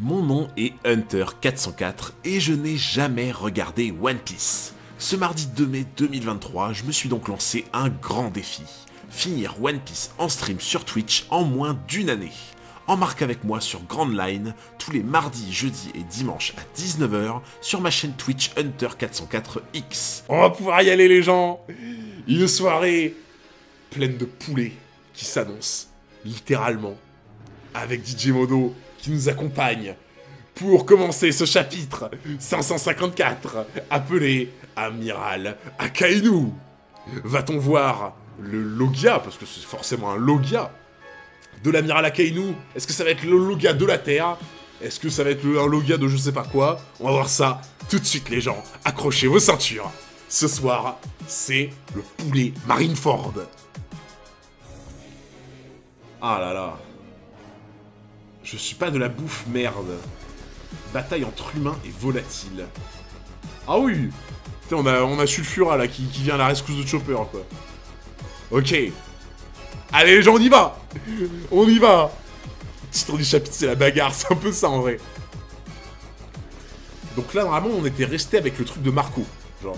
Mon nom est Hunter404 et je n'ai jamais regardé One Piece. Ce mardi 2 mai 2023, je me suis donc lancé un grand défi. Finir One Piece en stream sur Twitch en moins d'une année. Embarque avec moi sur Grand Line tous les mardis, jeudis et dimanches à 19 h sur ma chaîne Twitch Hunter404X. On va pouvoir y aller les gens. Une soirée pleine de poulets qui s'annonce, littéralement, avec DJ Modo qui nous accompagne pour commencer ce chapitre 554, appelé Amiral Akainu. Va-t-on voir le Logia, parce que c'est forcément un Logia, de l'Amiral Akainu? Est-ce que ça va être le Logia de la Terre? Est-ce que ça va être un Logia de je sais pas quoi? On va voir ça tout de suite les gens. Accrochez vos ceintures. Ce soir, c'est le poulet Marineford. Ah là là. Je suis pas de la bouffe, merde. Bataille entre humains et volatiles. Ah oui. Putain, on a Sulfura là qui vient à la rescousse de Chopper quoi. Ok. Allez les gens, on y va. On y va. Le titre du chapitre c'est la bagarre, c'est un peu ça en vrai. Donc là normalement on était resté avec le truc de Marco. Genre,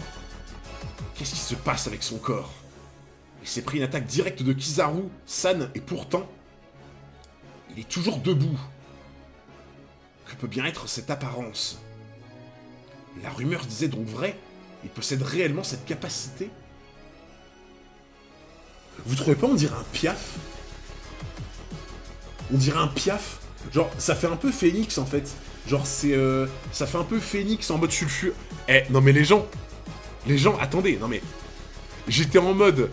qu'est-ce qui se passe avec son corps? Il s'est pris une attaque directe de Kizaru, San, et pourtant, il est toujours debout. Que peut bien être cette apparence? La rumeur disait donc vrai, il possède réellement cette capacité. Vous trouvez pas on dirait un Piaf? On dirait un Piaf? Genre, ça fait un peu Phoenix en fait. Genre, c'est ça fait un peu Phoenix en mode sulfure. Eh, non mais les gens, attendez, non mais... J'étais en mode...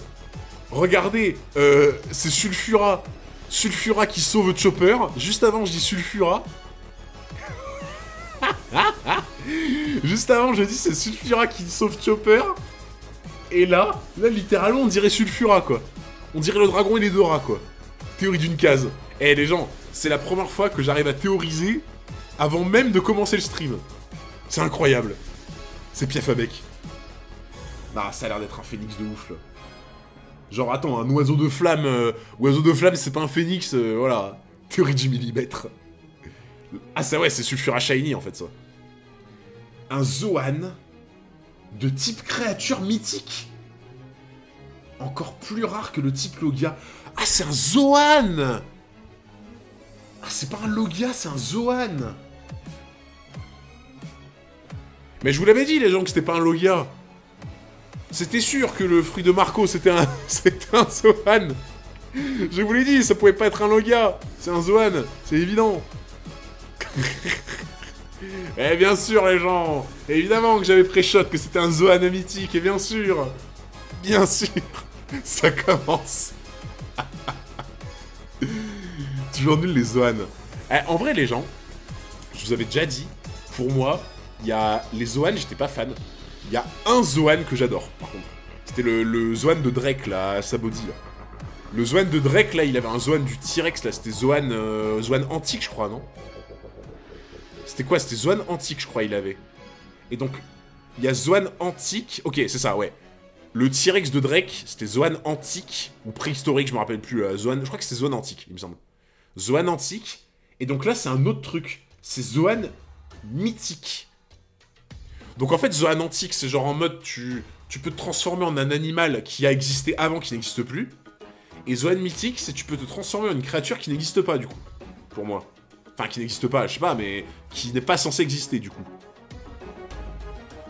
Regardez, c'est Sulfura. Sulfura qui sauve Chopper. Juste avant, je dis Sulfura. Juste avant, je dis c'est Sulfura qui sauve Chopper. Et là, littéralement, on dirait Sulfura, quoi. On dirait le dragon et les deux rats, quoi. Théorie d'une case. Eh, les gens, c'est la première fois que j'arrive à théoriser avant même de commencer le stream. C'est incroyable. C'est Piafabec. Bah, ça a l'air d'être un phénix de ouf, là. Genre, attends, un oiseau de flamme, c'est pas un phénix, voilà. Théorie du millimètre. Ah, ça, ouais, c'est Sulfura Shiny, en fait, ça. Un Zoan de type créature mythique. Encore plus rare que le type Logia. Ah, c'est un Zoan. Ah, c'est pas un Logia, c'est un Zoan. Mais je vous l'avais dit, les gens, que c'était pas un Logia. C'était sûr que le fruit de Marco, c'était un Zoan. Je vous l'ai dit, ça pouvait pas être un Logia. C'est un Zoan, c'est évident. Eh bien sûr, les gens. Évidemment que j'avais pré-shot que c'était un Zoan mythique, et bien sûr. Bien sûr. Ça commence. Toujours nul les Zoan. Eh, en vrai, les gens, je vous avais déjà dit, pour moi, il y a les Zoan, j'étais pas fan. Il y a un Zoan que j'adore, par contre. C'était le Zoan de Drake, là, Sabody, là. Le Zoan de Drake, là, il avait un Zoan du T-Rex, là. C'était Zoan antique, je crois, non? C'était quoi? C'était Zoan antique, je crois, il avait. Et donc, il y a Zoan antique... Ok, c'est ça, ouais. Le T-Rex de Drake, c'était Zoan antique, ou préhistorique, je me rappelle plus. Zoan... Je crois que c'était Zoan antique, il me semble. Zoan antique. Et donc là, c'est un autre truc. C'est Zoan mythique. Donc en fait, Zoan antique, c'est genre en mode, tu peux te transformer en un animal qui a existé avant, qui n'existe plus. Et Zoan mythique, c'est tu peux te transformer en une créature qui n'existe pas, du coup. Pour moi. Enfin, qui n'existe pas, je sais pas, mais qui n'est pas censé exister, du coup.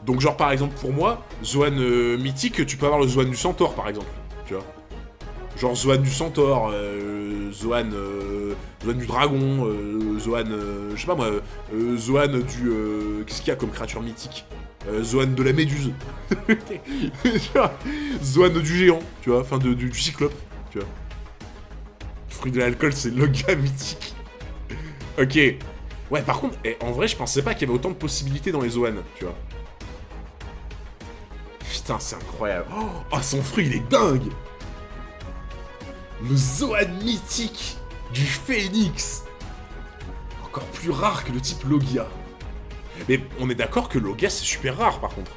Donc genre, par exemple, pour moi, Zoan mythique, tu peux avoir le Zoan du Centaure, par exemple. Tu vois. Genre Zoan du Centaure, Zoan du Dragon, Zoan... je sais pas moi, Zoan du... qu'est-ce qu'il y a comme créature mythique? Zoan de la Méduse. Zoan du Géant, tu vois, enfin du Cyclope, tu vois. Fruit de l'alcool, c'est le gars mythique. Ok. Ouais, par contre, en vrai, je pensais pas qu'il y avait autant de possibilités dans les Zoan, tu vois. Putain, c'est incroyable. Oh, son fruit, il est dingue. Le Zoan mythique du Phénix. Encore plus rare que le type Logia. Mais on est d'accord que Logia c'est super rare par contre.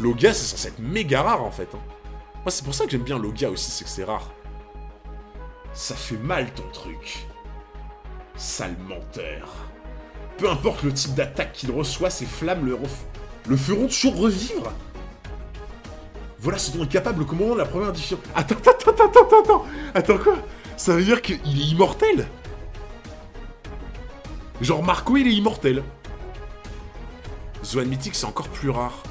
Logia c'est censé être méga rare en fait. Moi c'est pour ça que j'aime bien Logia aussi, c'est que c'est rare. Ça fait mal ton truc. Sale menteur. Peu importe le type d'attaque qu'il reçoit, ses flammes le feront toujours revivre. Voilà ce dont est capable le commandant de la première division. Attends quoi? Ça veut dire qu'il est immortel? Genre Marco, il est immortel. Zoan mythique, c'est encore plus rare.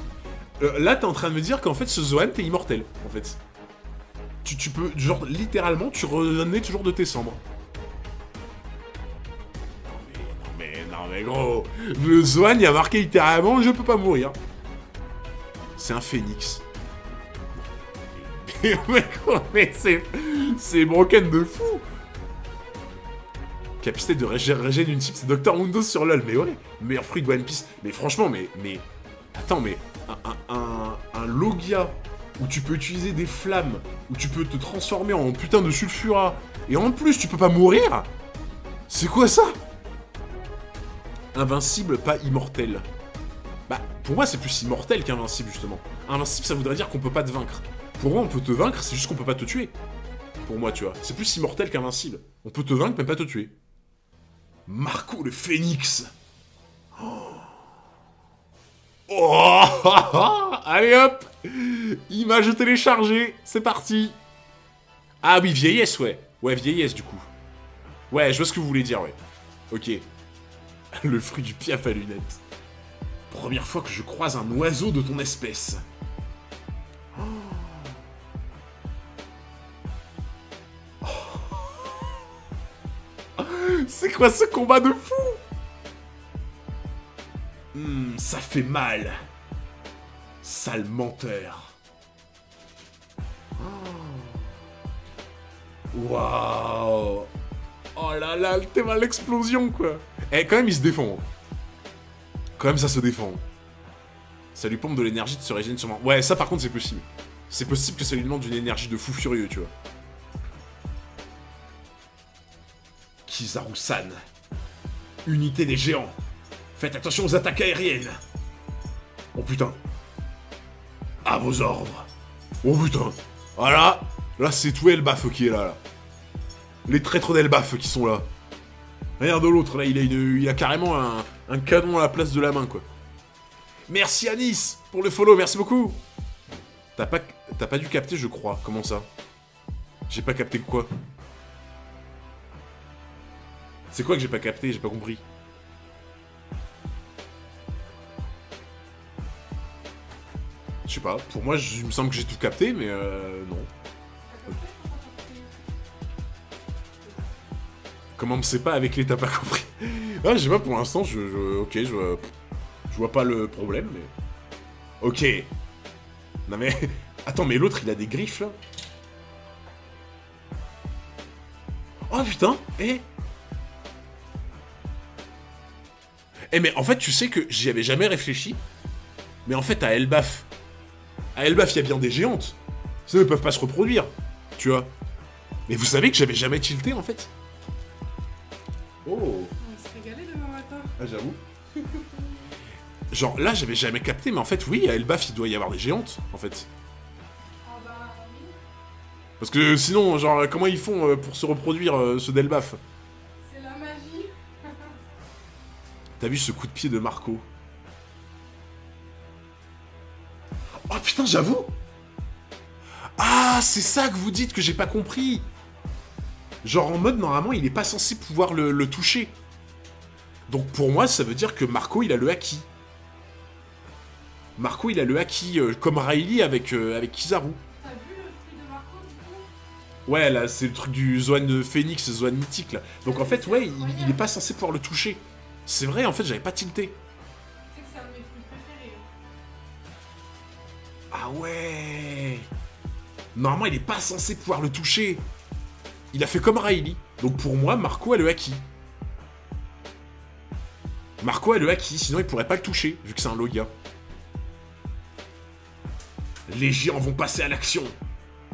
Là, t'es en train de me dire qu'en fait, ce Zoan, t'es immortel, en fait. Tu peux, genre, littéralement, tu renais toujours de tes cendres. Non mais gros, le Zoan, il a marqué littéralement, je peux pas mourir. C'est un phénix. Mais c'est broken de fou. Capacité de régène une type, c'est Dr. Mundo sur LoL. Mais ouais, meilleur fruit de One Piece. Mais franchement, mais... Attends, mais... Un Logia, où tu peux utiliser des flammes, où tu peux te transformer en putain de Sulfura, et en plus, tu peux pas mourir? C'est quoi ça? Invincible, pas immortel. Bah, pour moi, c'est plus immortel qu'invincible, justement. Invincible, ça voudrait dire qu'on peut pas te vaincre. Pour moi, on peut te vaincre, c'est juste qu'on peut pas te tuer. Pour moi, tu vois. C'est plus immortel qu'invincible. On peut te vaincre, mais pas te tuer. Marco le Phénix. Oh allez hop. Image téléchargée. C'est parti. Ah oui, vieillesse, ouais. Ouais, vieillesse, du coup. Ouais, je vois ce que vous voulez dire, ouais. Ok. Le fruit du piaf à lunettes. Première fois que je croise un oiseau de ton espèce. C'est quoi ce combat de fou? Ça fait mal. Sale menteur. Waouh. Oh là là, le thème à l'explosion, quoi. Eh, quand même, il se défend. Quand même, ça se défend. Ça lui pompe de l'énergie de se régénérer sûrement. Ouais, ça, par contre, c'est possible. C'est possible que ça lui demande une énergie de fou furieux, tu vois. Kizaru-san. Unité des géants. Faites attention aux attaques aériennes. Oh putain. À vos ordres. Oh putain. Voilà. Là, c'est tout Elbaf qui est là. Les traîtres d'Elbaf qui sont là. Regarde l'autre, là, il a carrément un canon à la place de la main, quoi. Merci Anis pour le follow, merci beaucoup. T'as pas dû capter, je crois. Comment ça? J'ai pas capté quoi? C'est quoi que j'ai pas capté? J'ai pas compris. Je sais pas, pour moi, il me semble que j'ai tout capté, mais non. Comment on me sait pas avec les t'as pas compris? Ah, je sais pas, pour l'instant, ok, je vois pas le problème, mais... Ok. Non mais... Attends, mais l'autre, il a des griffes, là? Oh, putain. Mais en fait, tu sais que j'y avais jamais réfléchi. Mais en fait, à Elbaf, il y a bien des géantes. Sinon, ils peuvent pas se reproduire. Tu vois. Mais vous savez que j'avais jamais tilté, en fait. Oh. On va se régaler demain matin. Ah, j'avoue. Genre, là, j'avais jamais capté, mais en fait, oui, à Elbaf, il doit y avoir des géantes, en fait. Ah bah oui. Parce que sinon, genre, comment ils font pour se reproduire, ceux d'Elbaf? C'est la magie. T'as vu ce coup de pied de Marco? Oh putain, j'avoue! Ah, c'est ça que vous dites que j'ai pas compris! Genre en mode, normalement, il est pas censé pouvoir le toucher. Donc pour moi, ça veut dire que Marco, il a le haki. Marco, il a le haki, comme Riley avec Kizaru. T'as vu le fruit de Marco du coup? Ouais, là, c'est le truc du Zoan Phoenix, Zoan mythique, là. Donc en fait, ouais, il est pas censé pouvoir le toucher. C'est vrai, en fait, j'avais pas tilté. Tu sais que c'est un de mes fruits préférés. Ah ouais! Normalement, il est pas censé pouvoir le toucher. Il a fait comme Riley. Donc pour moi, Marco a le haki. Marco a le haki, sinon il pourrait pas le toucher, vu que c'est un Logia. Les géants vont passer à l'action.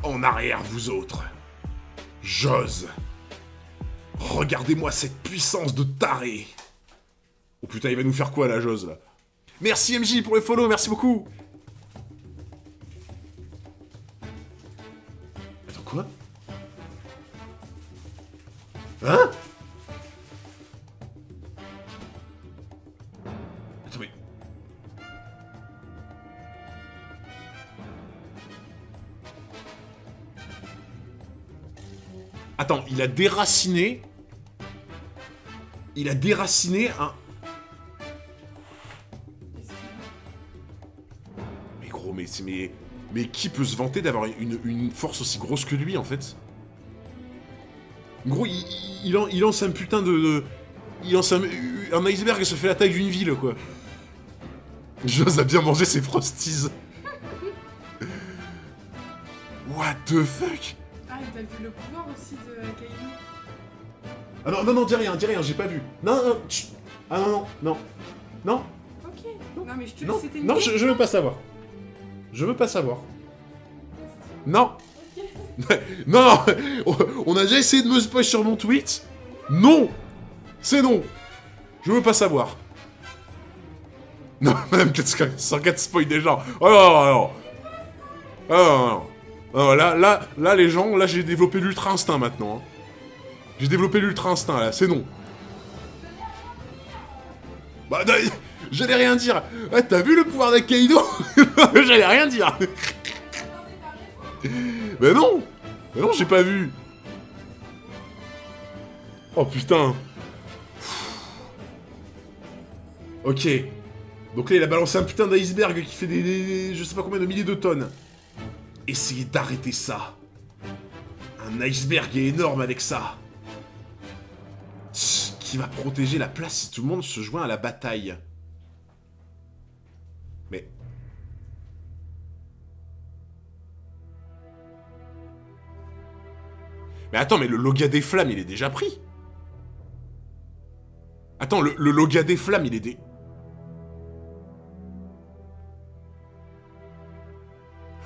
En arrière, vous autres. J'ose. Regardez-moi cette puissance de taré. Oh putain, il va nous faire quoi, la Jose, là? Merci MJ pour les follow, merci beaucoup. Attends, quoi? Hein? Attends, mais... Attends, il a déraciné... Il a déraciné un... Mais gros, mais qui peut se vanter d'avoir une force aussi grosse que lui, en fait? Gros, il lance un putain de... Il lance un iceberg et se fait la taille d'une ville, quoi. J'ose a bien manger ses Frosties. What the fuck? Ah, et t'as vu le pouvoir aussi de Kainu? Ah non, non, non, dis rien, j'ai pas vu. Non, non, chut. Ah non, non, non. Non, Ok. Non, mais je te non, dis, c'était une non, je veux pas savoir. Je veux pas savoir. Non. Non, non, on a déjà essayé de me spoil sur mon tweet. Non. C'est non. Je veux pas savoir. Non, Madame 404 spoil des gens. Oh non, non. Oh non, non. Oh, là, les gens, là, j'ai développé l'ultra instinct maintenant. Hein. J'ai développé l'ultra instinct, là, c'est non. Bah, j'allais rien dire. Ouais, t'as vu le pouvoir d'Akaido? J'allais rien dire. Mais non. Mais non, j'ai pas vu. Oh, putain. Ok. Donc là, il a balancé un putain d'iceberg qui fait des... Je sais pas combien de milliers de tonnes. Essayez d'arrêter ça. Un iceberg est énorme avec ça. Qui va protéger la place si tout le monde se joint à la bataille. Mais... Mais attends, mais le Logia des Flammes, il est déjà pris. Attends, le Logia des Flammes, il est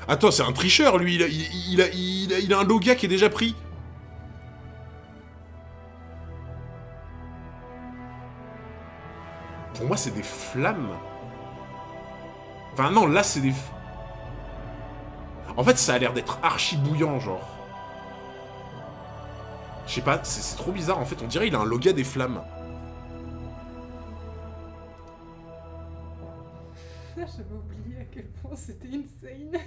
Attends, c'est un tricheur, lui. Il a un Logia qui est déjà pris. Pour moi, c'est des flammes. Enfin, non, là, c'est des... En fait, ça a l'air d'être archi bouillant, genre. Je sais pas, c'est trop bizarre. En fait, on dirait qu'il a un Logia des flammes. J'avais oublié à quel point c'était insane.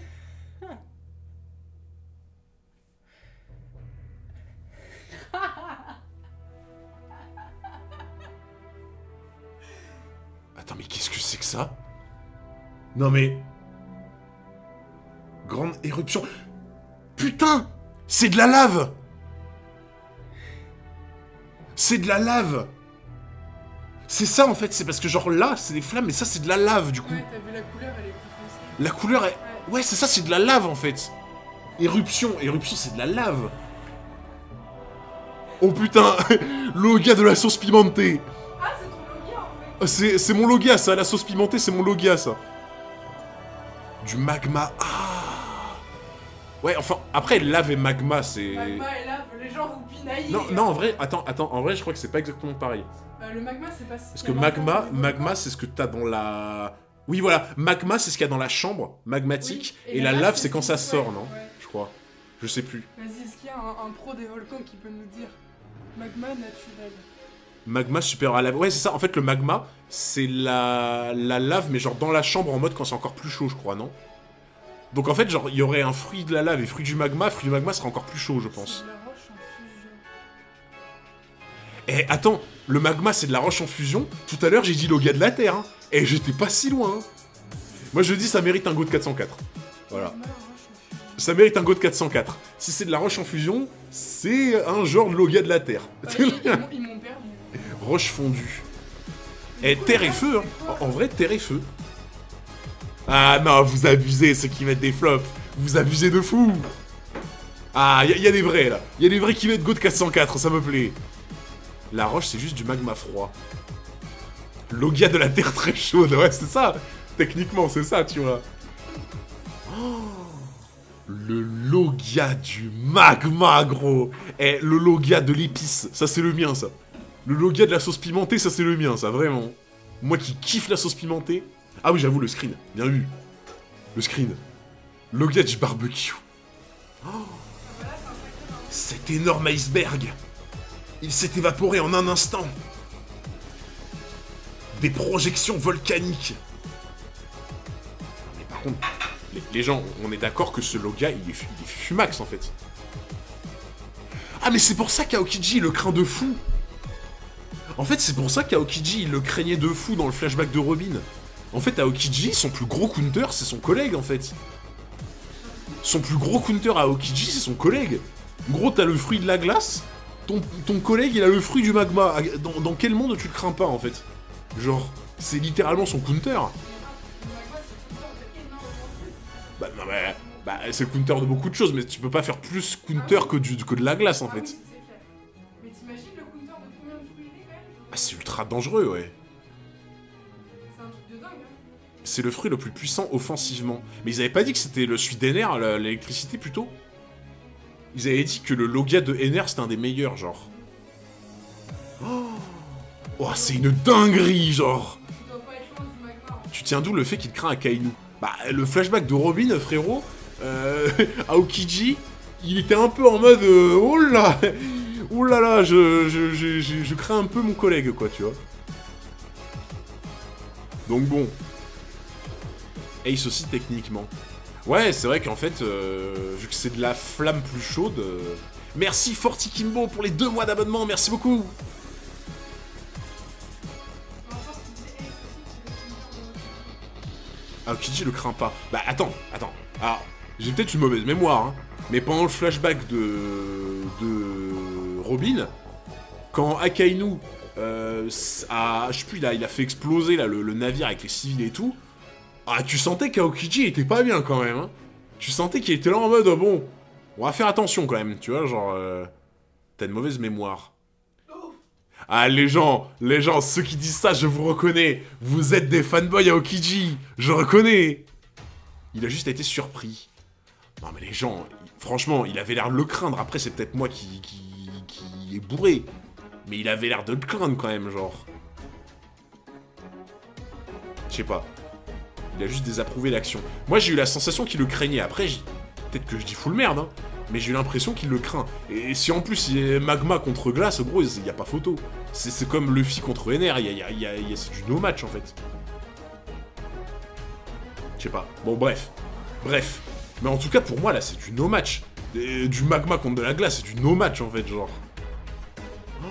Attends, mais qu'est-ce que c'est que ça? Non mais... Grande éruption... Putain! C'est de la lave! C'est de la lave! C'est ça en fait, c'est parce que genre là, c'est des flammes, mais ça c'est de la lave du coup. Ouais, t'as vu la couleur, elle est plus foncée. La couleur est... Ouais, c'est ça, c'est de la lave en fait. Éruption, c'est de la lave. Oh putain, Logia de la sauce pimentée. Ah, c'est ton Logia en fait. C'est mon Logia ça, la sauce pimentée c'est mon Logia ça. Du magma, ah. Ouais, enfin, après lave et magma c'est... Magma et lave, les gens vous pinaillent. Non, non, en vrai, attends, en vrai je crois que c'est pas exactement pareil. Le magma c'est pas... Parce que magma c'est ce que t'as dans la... Oui voilà, magma c'est ce qu'il y a dans la chambre magmatique, Oui, et la lave c'est quand ça sort, non? Ouais. Je crois. Je sais plus. Vas-y, est-ce qu'il y a un pro des volcans qui peut nous dire magma naturel? Magma supérieur à la lave. Ouais, c'est ça. En fait, le magma, c'est la lave, mais genre dans la chambre en mode quand c'est encore plus chaud, je crois, non? Donc en fait, genre, il y aurait un fruit de la lave et fruit du magma. Fruit du magma sera encore plus chaud, je pense. C'est de la roche en fusion. Eh, attends, le magma, c'est de la roche en fusion. Tout à l'heure, j'ai dit Logia de la Terre, hein. Et j'étais pas si loin, hein. Moi, je dis, ça mérite un go de 404. Voilà. Magma, roche en fusion. Ça mérite un go de 404. Si c'est de la roche en fusion, c'est un genre de Logia de la Terre. Ils m'ont perdu. Roche fondue. Et terre et feu, hein. En vrai, terre et feu. Ah non, vous abusez, ceux qui mettent des flops. Vous abusez de fou. Ah, y a des vrais, là. Y a des vrais qui mettent go de 404, ça me plaît. La roche, c'est juste du magma froid. Logia de la terre très chaude, ouais, c'est ça. Techniquement, c'est ça, tu vois. Oh, le Logia du magma, gros. Eh, le Logia de l'épice, ça c'est le mien, ça. Le Logia de la sauce pimentée, ça c'est le mien, ça, vraiment. Moi qui kiffe la sauce pimentée. Ah oui, j'avoue, le screen, bien vu. Le screen. Logia du barbecue. Oh, cet énorme iceberg. Il s'est évaporé en un instant. des projections volcaniques. Mais par contre, les gens, on est d'accord que ce Logia, il est fumax en fait. Ah mais c'est pour ça qu'Aokiji le craint de fou. En fait, c'est pour ça qu'Aokiji il le craignait de fou dans le flashback de Robin. En fait, Aokiji, son plus gros counter, c'est son collègue en fait. Son plus gros counter à Aokiji, c'est son collègue. Gros, t'as le fruit de la glace, ton collègue, il a le fruit du magma. Dans quel monde tu le crains pas, en fait? Genre, c'est littéralement son counter. Bah, non, mais... Bah, c'est le counter de beaucoup de choses, mais tu peux pas faire plus counter que de la glace, en fait. Mais t'imagines le counter de combien de fruits il est, quand même? Ah, c'est ultra dangereux, ouais. C'est un truc de dingue, hein. C'est le fruit le plus puissant offensivement. Mais ils avaient pas dit que c'était le celui d'Ener, l'électricité, plutôt? Ils avaient dit que le Logia de Ener, c'était un des meilleurs, genre. Oh, c'est une dinguerie, genre. Tu dois pas être loin du magma, hein. Tu tiens d'où le fait qu'il craint Akainu? Bah, le flashback de Robin, frérot, Aokiji, il était un peu en mode oh là là, je crains un peu mon collègue, quoi, tu vois. Donc bon. Ace aussi, techniquement. Ouais, c'est vrai qu'en fait, vu que c'est de la flamme plus chaude... Merci Forti Kimbo pour les 2 mois d'abonnement, merci beaucoup. Aokiji le craint pas. Bah attends. Alors, j'ai peut-être une mauvaise mémoire, hein, mais pendant le flashback de Robin, quand Akainu je sais plus, il a fait exploser là, le navire avec les civils et tout, ah, tu sentais qu'Aokiji était pas bien quand même, hein. Tu sentais qu'il était là en mode, bon, on va faire attention quand même, tu vois, genre, t'as une mauvaise mémoire. Ah, les gens, ceux qui disent ça, je vous reconnais. Vous êtes des fanboys Aokiji, je reconnais. Il a juste été surpris. Non mais les gens, franchement, il avait l'air de le craindre. Après, c'est peut-être moi qui est bourré. Mais il avait l'air de le craindre quand même, genre. Je sais pas. Il a juste désapprouvé l'action. Moi, j'ai eu la sensation qu'il le craignait. Après, peut-être que je dis full merde, hein. Mais j'ai eu l'impression qu'il le craint. Et si en plus il est magma contre glace, gros, il n'y a pas photo. C'est comme Luffy contre Ener, c'est du no-match en fait. Je sais pas. Bon, bref. Mais en tout cas, pour moi, là, c'est du no-match. Du magma contre de la glace, c'est du no-match en fait, genre. Oh.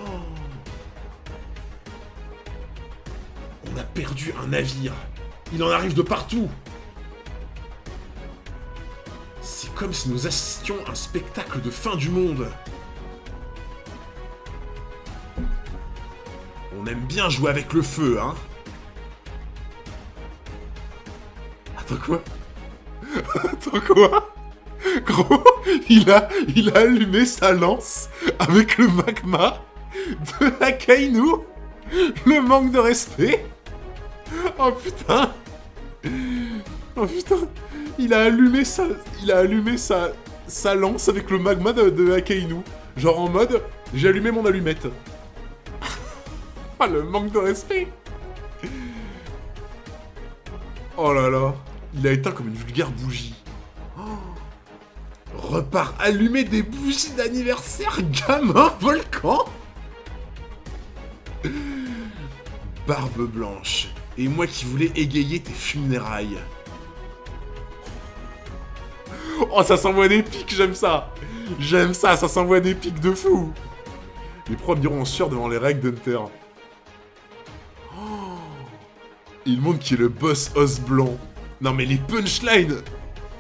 On a perdu un navire. Il en arrive de partout. C'est comme si nous assistions à un spectacle de fin du monde. On aime bien jouer avec le feu, hein. Attends quoi? Gros, il a allumé sa lance avec le magma de Akainu. Le manque de respect. Oh putain. Il a allumé sa lance avec le magma de Akainu. Genre en mode, j'ai allumé mon allumette. Ah, le manque de respect. Oh là là. Il a éteint comme une vulgaire bougie. Oh. Repart allumer des bougies d'anniversaire, gamin volcan. Barbe blanche. Et moi qui voulais égayer tes funérailles. Oh, ça s'envoie des pics, j'aime ça. Ça s'envoie des pics de fou. Les pros iront en sueur devant les règles d'Hunter. Oh. Il montre qu'il est le boss os blanc. Non mais les punchlines.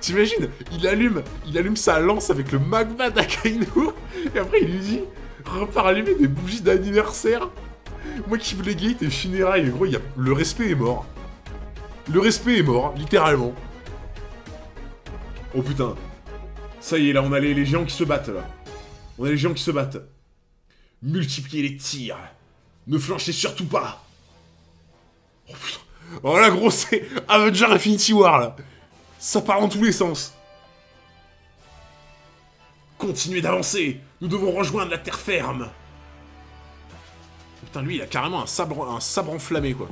T'imagines, il allume sa lance avec le magma d'Akainu. Et après il lui dit, repars allumer des bougies d'anniversaire. Moi qui voulais égayer tes funérailles. Gros, le respect est mort. Le respect est mort, littéralement. Oh putain. Ça y est, là, on a les géants qui se battent, là. On a les géants qui se battent. Multipliez les tirs. Ne flanchez surtout pas. Oh putain. Oh là, gros, c'est Avenger Infinity War, là. Ça part dans tous les sens. Continuez d'avancer. Nous devons rejoindre la terre ferme. Putain, lui, il a carrément un sabre enflammé, quoi.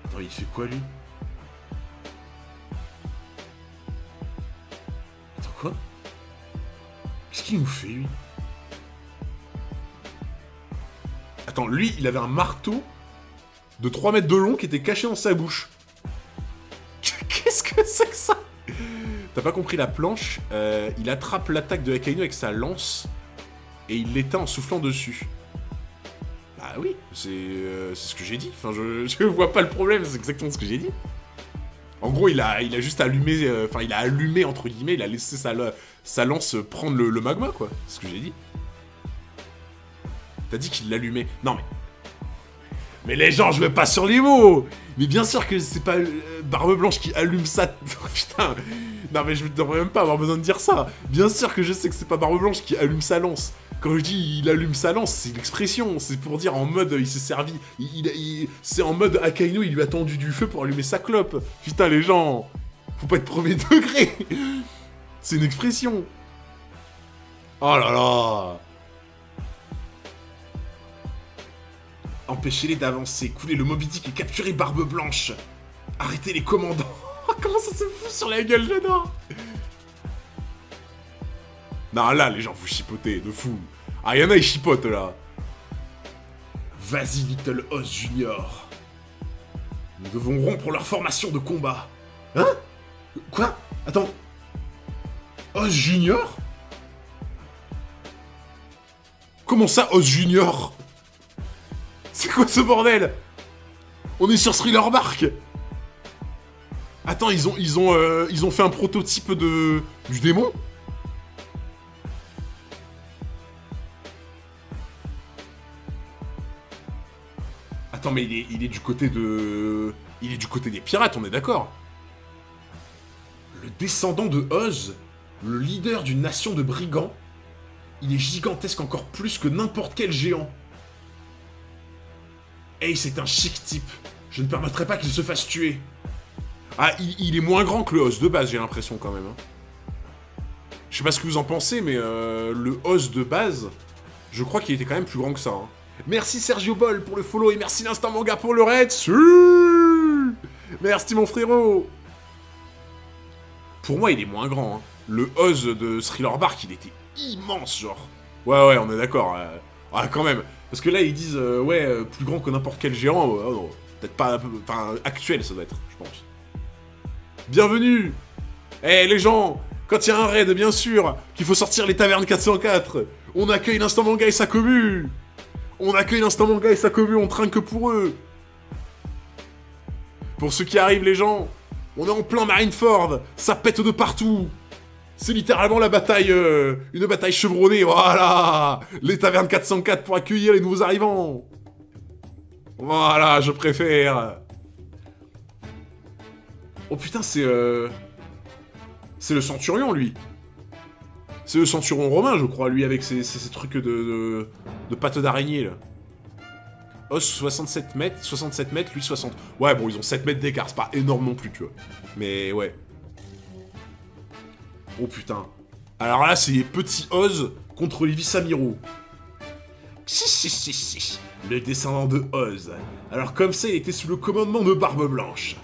Attends, il fait quoi, lui? Attends, quoi? Qu'est-ce qu'il nous fait, lui? Attends, lui, il avait un marteau de 3 mètres de long qui était caché dans sa bouche. Qu'est-ce que c'est que ça? T'as pas compris la planche, il attrape l'attaque de Akainu avec sa lance et il l'éteint en soufflant dessus. Bah oui, c'est ce que j'ai dit. Enfin, je vois pas le problème, c'est exactement ce que j'ai dit. En gros, il a juste allumé, enfin, il a allumé, entre guillemets, il a laissé sa lance prendre le magma, quoi. C'est ce que j'ai dit. T'as dit qu'il l'allumait. Non, mais les gens, je vais pas sur les mots. Mais bien sûr que c'est pas Barbe Blanche qui allume ça. Putain. Non, mais je devrais même pas avoir besoin de dire ça. Bien sûr que je sais que c'est pas Barbe Blanche qui allume sa lance. Quand je dis il allume sa lance, c'est l'expression. C'est pour dire en mode il s'est servi. C'est en mode Akainu, il lui a tendu du feu pour allumer sa clope. Putain, les gens. Faut pas être premier degré. C'est une expression. Oh là là. Empêchez-les d'avancer, coulez le Moby Dick et capturez Barbe Blanche. Arrêtez les commandants. Comment ça se fout sur la gueule, j'adore. Non, là, les gens, vous chipotez, de fou. Ah, y'en a, ils chipotent, là. Vas-y, Little Oz Junior. Nous devons rompre leur formation de combat. Hein? Quoi? Attends. Oz Junior? Comment ça, Oz Junior? C'est quoi ce bordel? On est sur Thriller Bark. Attends, ils ont fait un prototype du démon? Attends, mais il est du côté de... Il est du côté des pirates, on est d'accord? Le descendant de Oz, le leader d'une nation de brigands, il est gigantesque encore plus que n'importe quel géant. Hey, c'est un chic type. Je ne permettrai pas qu'il se fasse tuer. Ah, il est moins grand que le Oz de base, j'ai l'impression, quand même. Hein. Je sais pas ce que vous en pensez, mais le Oz de base, je crois qu'il était quand même plus grand que ça. Hein. Merci Sergio Bol pour le follow et merci l'Instant Manga pour le raid. Merci mon frérot. Pour moi, il est moins grand. Hein. Le Oz de Thriller Bark, il était immense, genre. Ouais, on est d'accord. Ah, quand même. Parce que là, ils disent, plus grand que n'importe quel géant. Oh, peut-être pas... Enfin, actuel, ça doit être, je pense. Bienvenue. Eh, les gens, quand il y a un raid, bien sûr, qu'il faut sortir les tavernes 404, on accueille l'Instant Manga et sa commu. On accueille l'Instant Manga et sa commu, on trinque pour eux. Pour ceux qui arrivent, les gens, on est en plein Marineford, ça pète de partout. C'est littéralement la bataille, une bataille chevronnée, voilà. Les tavernes 404 pour accueillir les nouveaux arrivants. Voilà, je préfère. Oh putain, c'est le centurion, lui. C'est le centurion romain, je crois, lui, avec ses trucs de pattes d'araignée, là. Os 67 mètres, lui 60. Ouais, bon, ils ont 7 mètres d'écart, c'est pas énorme non plus, tu vois. Mais ouais. Oh putain. Alors là, c'est Petit Oz contre Levi Samiro. Le descendant de Oz. Alors comme ça, il était sous le commandement de Barbe Blanche.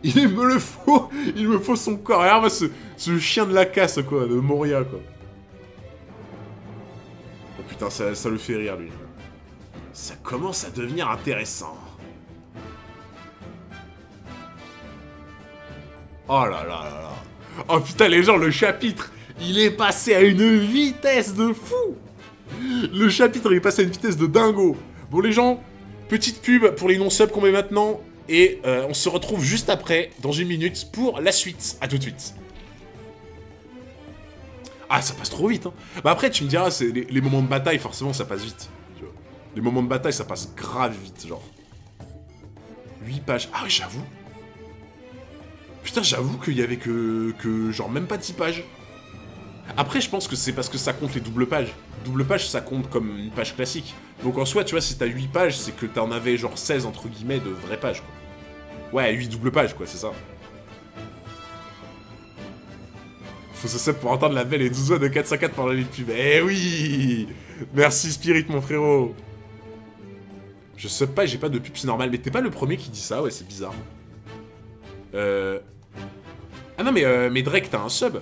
Il me faut son corps. Regarde ce chien de la casse, quoi, de Moria, quoi. Oh putain, ça le fait rire, lui. Ça commence à devenir intéressant. Oh là là là là. Oh putain, les gens, le chapitre, il est passé à une vitesse de fou. Le chapitre, il est passé à une vitesse de dingo. Bon, les gens, petite pub pour les non-subs qu'on met maintenant. Et on se retrouve juste après, dans une minute, pour la suite. A tout de suite. Ah, ça passe trop vite, hein. Bah après, tu me diras, c'est les moments de bataille, forcément, ça passe vite. Tu vois. Les moments de bataille, ça passe grave vite, genre. 8 pages. Ah oui, j'avoue. Putain, j'avoue qu'il y avait que genre, même pas 10 pages. Après, je pense que c'est parce que ça compte les doubles pages. Double page, ça compte comme une page classique. Donc en soi, tu vois, si t'as 8 pages, c'est que t'en avais genre 16, entre guillemets, de vraies pages, quoi. Ouais, 8 doubles pages, quoi, c'est ça. Faut se sub pour entendre la belle et 12 de 404 par la pub. Eh oui. Merci Spirit, mon frérot. Je sub pas et j'ai pas de pub, c'est normal. Mais t'es pas le premier qui dit ça, ouais, c'est bizarre. Ah non, mais Drake, t'as un sub.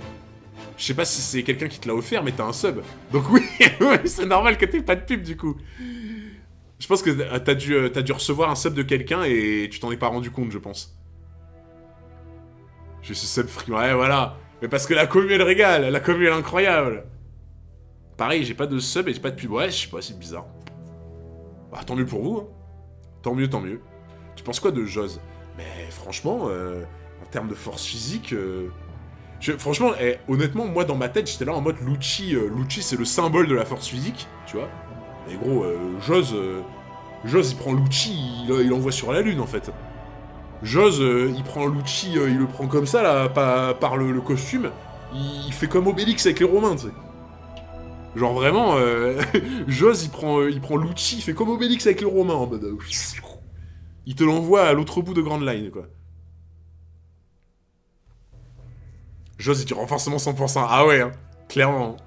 Je sais pas si c'est quelqu'un qui te l'a offert, mais t'as un sub. Donc oui, ouais, c'est normal que t'aies pas de pub, du coup. Je pense que t'as dû recevoir un sub de quelqu'un et tu t'en es pas rendu compte, je pense. J'ai ce sub free, ouais, voilà. Mais parce que la commu, elle régale, la commu, elle est incroyable. Pareil, j'ai pas de sub et j'ai pas de pub. Ouais, je sais pas, c'est bizarre. Bah, tant mieux pour vous, hein. Tant mieux, tant mieux. Tu penses quoi de Joz? Mais franchement, en termes de force physique... franchement, honnêtement, moi, dans ma tête, j'étais là en mode Lucci. Lucci, c'est le symbole de la force physique, tu vois. Mais gros, Joz, il prend Lucci, il l'envoie sur la lune, en fait. Joz, il prend Lucci, il le prend comme ça, là, par le costume. Il fait comme Obélix avec les Romains, tu sais. Genre vraiment, Joz, il prend Lucci, il fait comme Obélix avec les Romains, en mode... il te l'envoie à l'autre bout de Grand Line, quoi. Joz, il dit renforcement 100%. Ah ouais, hein, clairement.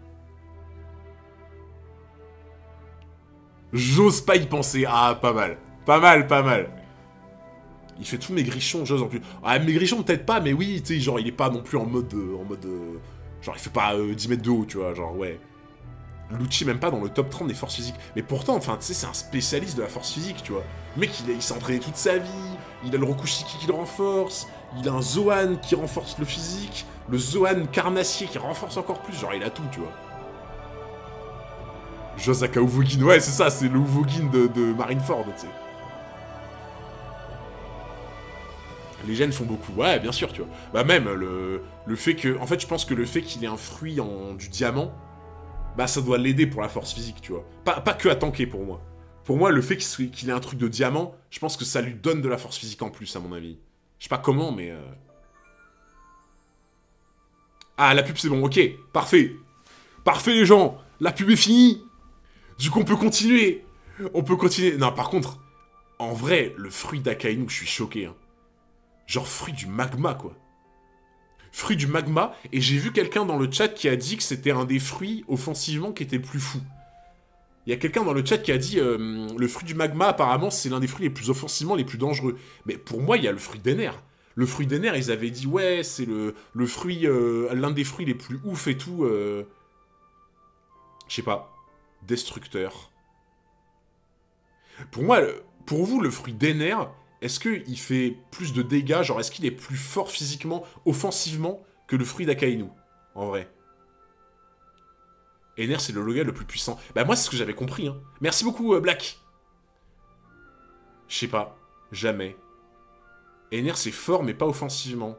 J'ose pas y penser. Ah, pas mal. Pas mal, pas mal. Il fait tous mes grichons, Joz, en plus. Ah, mes grichons, peut-être pas, mais oui, tu sais, genre, il est pas non plus en mode... genre, il fait pas 10 mètres de haut, tu vois, genre, ouais. Lucci, même pas dans le top 30 des forces physiques. Mais pourtant, enfin, tu sais, c'est un spécialiste de la force physique, tu vois. Le mec, il s'est entraîné toute sa vie, il a le Rokushiki qui le renforce, il a un Zoan qui renforce le physique, le Zoan carnassier qui renforce encore plus, genre, il a tout, tu vois. Josaka Uvogin, ouais, c'est ça, c'est le Uvogin de Marineford, tu sais. Les gènes font beaucoup, ouais, bien sûr, tu vois. Bah même, le fait que... En fait, je pense que le fait qu'il ait un fruit du diamant, bah ça doit l'aider pour la force physique, tu vois. Pas que à tanker, pour moi. Pour moi, le fait qu'il ait un truc de diamant, je pense que ça lui donne de la force physique en plus, à mon avis. Je sais pas comment, mais... Ah, la pub, c'est bon, ok, parfait. Parfait, les gens, la pub est finie. Du coup, on peut continuer. On peut continuer. Non, par contre, en vrai, le fruit d'Akainu, je suis choqué, hein. Genre fruit du magma, quoi. Fruit du magma, et j'ai vu quelqu'un dans le chat qui a dit que c'était un des fruits, offensivement, qui était le plus fou. Il y a quelqu'un dans le chat qui a dit le fruit du magma, apparemment, c'est l'un des fruits les plus offensivement, les plus dangereux. Mais pour moi, il y a le fruit des nerfs. Le fruit des nerfs, ils avaient dit, ouais, c'est le fruit, l'un des fruits les plus ouf et tout. Je sais pas. Destructeur. Pour moi, pour vous, le fruit des nerfs, est-ce qu'il fait plus de dégâts? Genre, est-ce qu'il est plus fort physiquement, offensivement, que le fruit d'Akainu? En vrai. Ener, c'est le Loga le plus puissant. Bah moi, c'est ce que j'avais compris, hein. Merci beaucoup, Black. Je sais pas. Jamais. Ener, c'est fort, mais pas offensivement.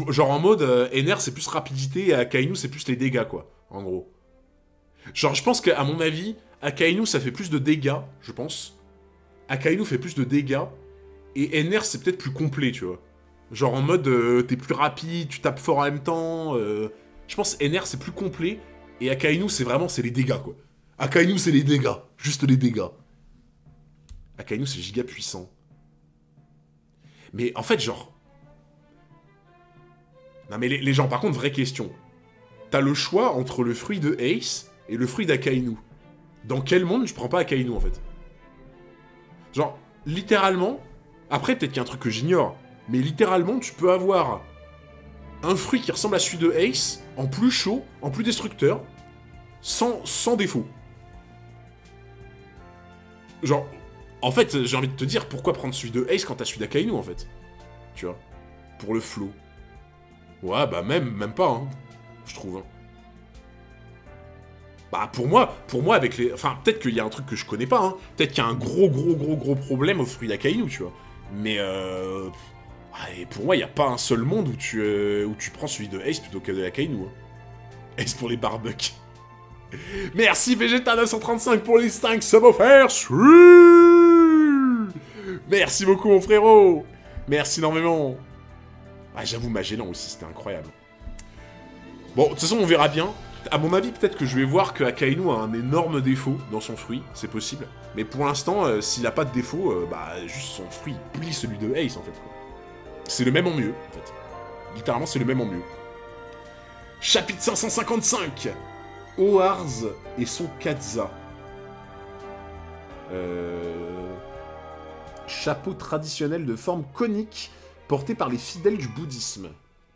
Genre en mode, Ener, c'est plus rapidité, et Akainu, c'est plus les dégâts, quoi. En gros. Genre, je pense qu'à mon avis, Akainu, ça fait plus de dégâts, je pense. Akainu fait plus de dégâts. Et Ener, c'est peut-être plus complet, tu vois. Genre en mode, t'es plus rapide, tu tapes fort en même temps. Je pense Ener, c'est plus complet. Et Akainu, c'est vraiment, c'est les dégâts, quoi. Akainu, c'est les dégâts. Juste les dégâts. Akainu, c'est giga puissant. Mais en fait, genre... Non mais les gens, par contre, vraie question. T'as le choix entre le fruit de Ace et le fruit d'Akainu. Dans quel monde je prends pas Akainu, en fait? Genre, littéralement... Après, peut-être qu'il y a un truc que j'ignore. Mais littéralement, tu peux avoir un fruit qui ressemble à celui de Ace, en plus chaud, en plus destructeur, sans défaut. Genre... En fait, j'ai envie de te dire, pourquoi prendre celui de Ace quand t'as celui d'Akainu, en fait? Tu vois? Pour le flow. Ouais, bah même pas, hein. Je trouve, hein. Bah, pour moi, avec les... Enfin, peut-être qu'il y a un truc que je connais pas, hein. Peut-être qu'il y a un gros problème au fruit d'Akainu, tu vois. Mais, ouais, pour moi, il n'y a pas un seul monde où tu prends celui de Ace plutôt que de Akainu, hein. Ace pour les barbucks. Merci Vegeta935 pour les 5 subs offerts. Merci beaucoup, mon frérot. Merci énormément. Ah, j'avoue, Magellan aussi, c'était incroyable. Bon, de toute façon, on verra bien. À mon avis, peut-être que je vais voir que Akainu a un énorme défaut dans son fruit, c'est possible. Mais pour l'instant, s'il a pas de défaut, bah, juste son fruit plie celui de Ace, en fait. C'est le même en mieux, en fait. Littéralement, c'est le même en mieux. Chapitre 555. Oars et son Katza. Chapeau traditionnel de forme conique porté par les fidèles du bouddhisme.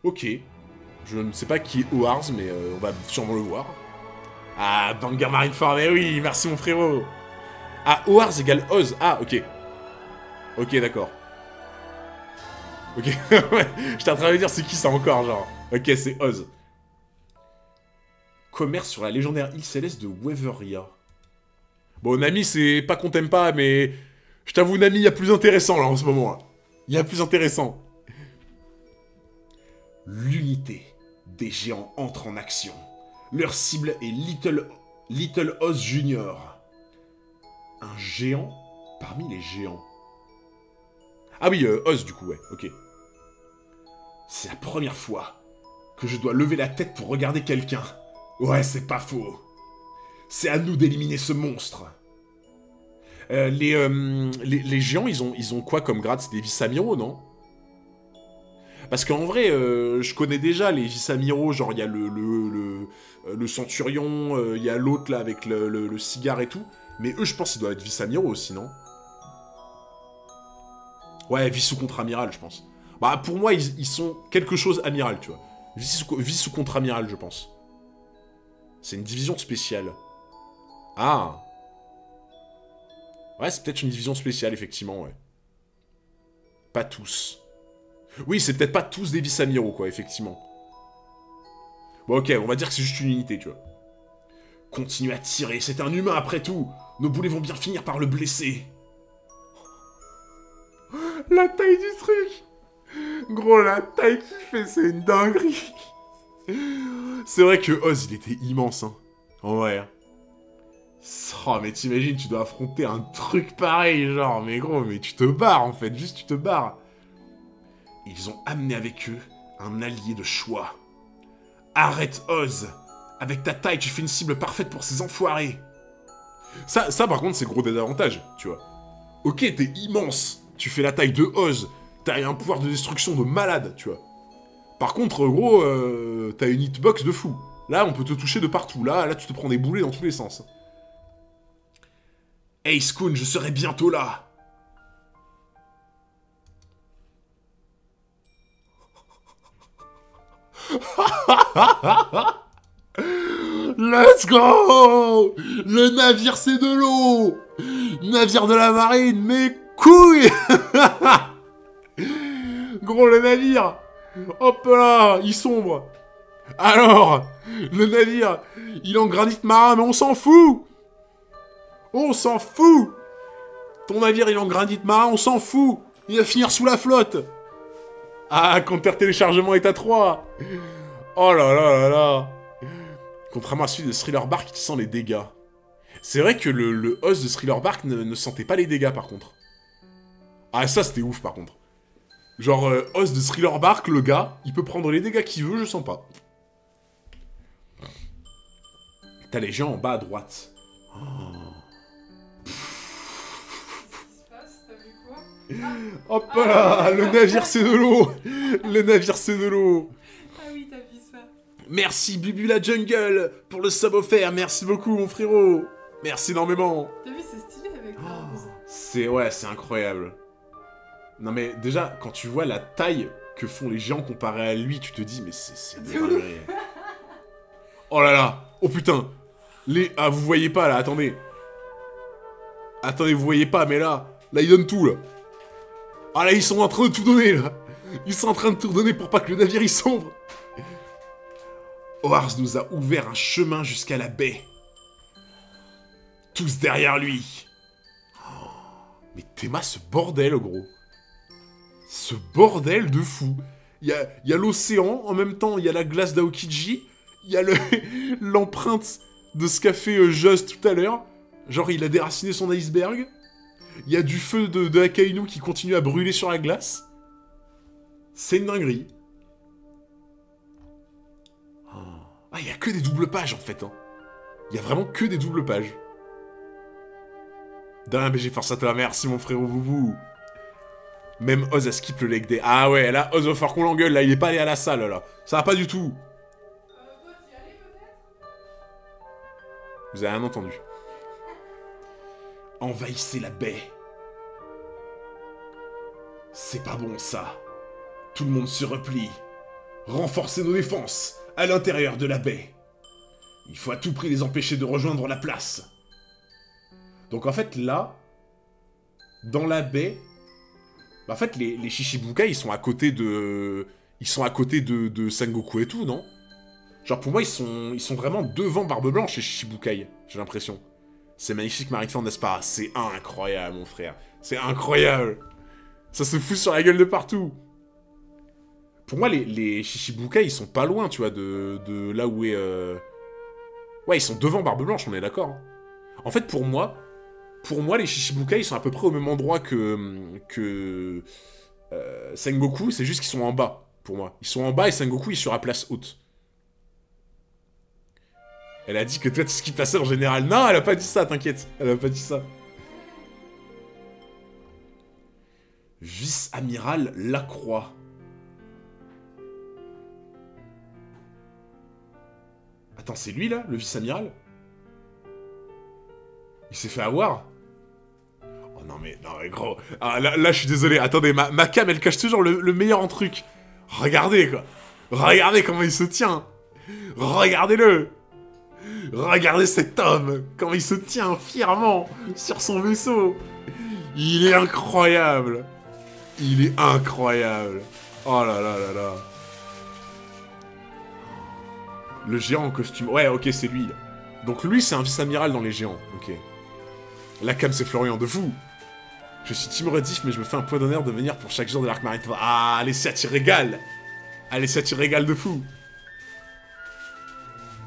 Ok. Je ne sais pas qui est Oars, mais on va sûrement le voir. Ah, Banger Marineford, mais oui, merci mon frérot. Ah, Oars égale Oz. Ah, ok. Ok, d'accord. Ok, ouais, j'étais en train de dire c'est qui ça encore, genre. Ok, c'est Oz. Commerce sur la légendaire île céleste de Weveria. Bon, Nami, c'est pas qu'on t'aime pas, mais... Je t'avoue, Nami, il y a plus intéressant, là, en ce moment, là. Il y a plus intéressant. L'unité des géants entre en action. Leur cible est Little Oz Junior. Un géant parmi les géants. Ah oui, Oz, du coup, ouais, ok. C'est la première fois que je dois lever la tête pour regarder quelqu'un. Ouais, c'est pas faux. C'est à nous d'éliminer ce monstre. Les géants, ils ont quoi comme grade? C'est des vice-amiraux, non? Parce qu'en vrai, je connais déjà les vice-amiraux, genre il y a le centurion, il y a l'autre là avec le cigare et tout. Mais eux, je pense qu'ils doivent être vice-amiraux aussi, non? Ouais, vice ou contre-amiral, je pense. Bah, pour moi, ils sont quelque chose amiral, tu vois. Vice ou contre-amiral, je pense. C'est une division spéciale. Ah. Ouais, c'est peut-être une division spéciale, effectivement, ouais. Pas tous. Oui, c'est peut-être pas tous des vice-amiraux, quoi, effectivement. Bon, ok, on va dire que c'est juste une unité, tu vois. Continue à tirer, c'est un humain, après tout. Nos boulets vont bien finir par le blesser. La taille du truc. Gros, la taille qu'il fait, c'est une dinguerie. C'est vrai que Oz, il était immense, hein. En vrai. Oh, mais t'imagines, tu dois affronter un truc pareil, genre, mais gros, mais tu te barres, en fait, juste tu te barres. Ils ont amené avec eux un allié de choix. Arrête, Oz. Avec ta taille, tu fais une cible parfaite pour ces enfoirés. Ça par contre, c'est gros désavantage, tu vois. Ok, t'es immense. Tu fais la taille de Oz. T'as un pouvoir de destruction de malade, tu vois. Par contre, gros, t'as une hitbox de fou. Là, on peut te toucher de partout. Là, tu te prends des boulets dans tous les sens. Hey, Skoon, je serai bientôt là. Let's go! Le navire, c'est de l'eau! Navire de la marine, mes couilles! Gros, le navire! Hop là! Il sombre! Alors, le navire, il est en granit marin, mais on s'en fout! On s'en fout! Ton navire, il est en granit marin, on s'en fout! Il va finir sous la flotte! Ah, compteur téléchargement est à 3! Oh là là là là! Contrairement à celui de Thriller Bark qui sent les dégâts. C'est vrai que le host de Thriller Bark ne sentait pas les dégâts par contre. Ah, ça c'était ouf par contre. Genre, host de Thriller Bark, le gars, il peut prendre les dégâts qu'il veut, je sens pas. T'as les gens en bas à droite. Oh. Hop là, le navire c'est de l'eau. Le navire c'est de l'eau. Ah oui, t'as vu ça. Merci Bubu la Jungle pour le sub offert. Merci beaucoup mon frérot. Merci énormément. T'as vu, c'est stylé avec l'arbre. C'est incroyable. Non mais déjà, quand tu vois la taille que font les géants comparé à lui, tu te dis mais c'est dingue. Oh là là. Oh putain. Ah vous voyez pas là, attendez. Attendez, vous voyez pas, mais là ils donnent tout là. Ah là, ils sont en train de tout donner, là. Ils sont en train de tout donner pour pas que le navire, il sombre. Oars nous a ouvert un chemin jusqu'à la baie. Tous derrière lui. Oh, mais Théma, ce bordel, gros. Ce bordel de fou. Il y a l'océan, en même temps, il y a la glace d'Aokiji. Il y a l'empreinte de ce qu'a fait Just tout à l'heure. Genre, il a déraciné son iceberg. Il y a du feu de Akainu qui continue à brûler sur la glace. C'est une dinguerie. Ah, il y a que des doubles pages, en fait. Il y a vraiment que des doubles pages. D'un BG Force à toi, merci mon frérot Boubou. Même Oz a skip le leg day. Ah ouais, là, Oz va falloir qu'on l'engueule, là. Il est pas allé à la salle, là. Ça va pas du tout. Vous avez rien entendu. Envahissez la baie. C'est pas bon, ça. Tout le monde se replie. Renforcez nos défenses à l'intérieur de la baie. Il faut à tout prix les empêcher de rejoindre la place. Donc en fait, là, dans la baie, bah, en fait, les Shichibukai, ils sont à côté de... Ils sont à côté de Sengoku et tout, non? Genre, pour moi, ils sont vraiment devant Barbe Blanche, les Shichibukai, j'ai l'impression. C'est magnifique, Marie-Fond, n'est-ce pas? C'est incroyable, mon frère. C'est incroyable. Ça se fout sur la gueule de partout. Pour moi, les Shichibukai, ils sont pas loin, tu vois, de là où est... Ouais, ils sont devant Barbe Blanche, on est d'accord. Hein. En fait, pour moi, les Shichibukai, ils sont à peu près au même endroit que Sengoku, c'est juste qu'ils sont en bas, pour moi. Ils sont en bas et Sengoku, il est sur la place haute. Elle a dit que toi, tout ce qui passait en général... Non, elle a pas dit ça, t'inquiète. Elle a pas dit ça. Vice-amiral Lacroix. Attends, c'est lui, là, le vice-amiral? Il s'est fait avoir? Oh non mais gros... Ah, là je suis désolé, attendez, ma cam, elle cache toujours le meilleur en truc. Regardez, quoi. Regardez comment il se tient. Regardez-le. Regardez cet homme, comment il se tient fièrement sur son vaisseau. Il est incroyable. Il est incroyable. Oh là là là là. Le géant en costume. Ouais, ok, c'est lui. Donc lui, c'est un vice-amiral dans les géants. Ok. La cam, c'est Florian de fou. Je suis Team Rediff, mais je me fais un point d'honneur de venir pour chaque jour de l'arc maritime. Ah, allez, ça tu régales. Allez, ça tu régales de fou.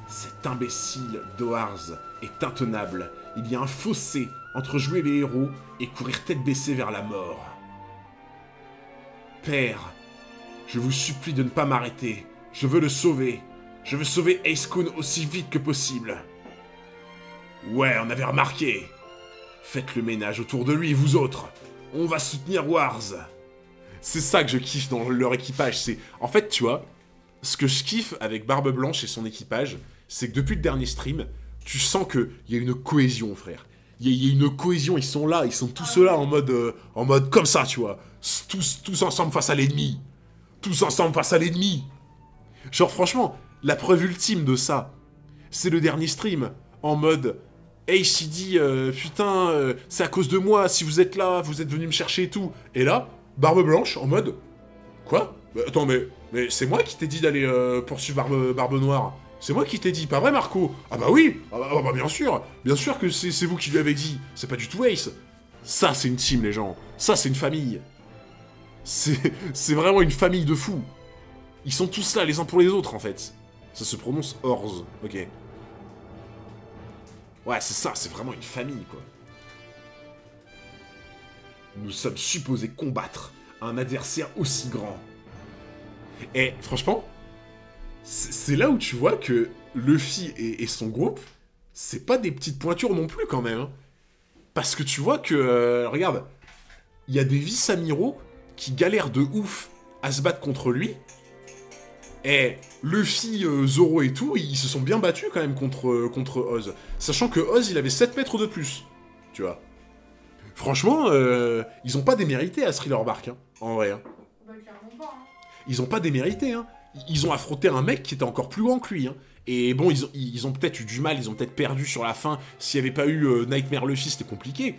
Cet imbécile d'Oars est intenable. Il y a un fossé entre jouer les héros et courir tête baissée vers la mort. Père, je vous supplie de ne pas m'arrêter. Je veux le sauver. Je veux sauver Ace-kun aussi vite que possible. Ouais, on avait remarqué. Faites le ménage autour de lui, vous autres. On va soutenir Wars. C'est ça que je kiffe dans leur équipage. C'est, en fait, tu vois, ce que je kiffe avec Barbe Blanche et son équipage, c'est que depuis le dernier stream, tu sens qu'il y a une cohésion, frère. Il y a une cohésion, ils sont là, ils sont tous là en mode comme ça, tu vois. Tous ensemble face à l'ennemi. Tous ensemble face à l'ennemi. Genre, franchement, la preuve ultime de ça, c'est le dernier stream, en mode... Hey, Shidi, putain, c'est à cause de moi, si vous êtes là, vous êtes venu me chercher et tout. Et là, Barbe Blanche, en mode... Quoi? Attends, mais c'est moi qui t'ai dit d'aller poursuivre Barbe Noire. C'est moi qui t'ai dit, pas vrai, Marco? Ah bah oui, bah bien sûr que c'est vous qui lui avez dit. C'est pas du tout Ace. Ça, c'est une team, les gens. Ça, c'est une famille. C'est vraiment une famille de fous. Ils sont tous là, les uns pour les autres, en fait. Ça se prononce Orz, ok. Ouais, c'est ça, c'est vraiment une famille, quoi. Nous sommes supposés combattre un adversaire aussi grand. Et franchement, c'est là où tu vois que Luffy et son groupe, c'est pas des petites pointures non plus, quand même. Hein. Parce que tu vois que, regarde, il y a des vice-amiraux qui galèrent de ouf à se battre contre lui. Et Luffy, Zoro et tout, ils se sont bien battus quand même contre Oz. Sachant que Oz, il avait 7 mètres de plus. Tu vois. Franchement, ils ont pas démérité à Thriller Bark, hein, en vrai. Hein. Bah, clairement pas, hein. Ils ont pas démérité, hein. Ils ont affronté un mec qui était encore plus grand que lui, hein. Et bon, ils ont peut-être eu du mal, ils ont peut-être perdu sur la fin. S'il n'y avait pas eu Nightmare Luffy, c'était compliqué.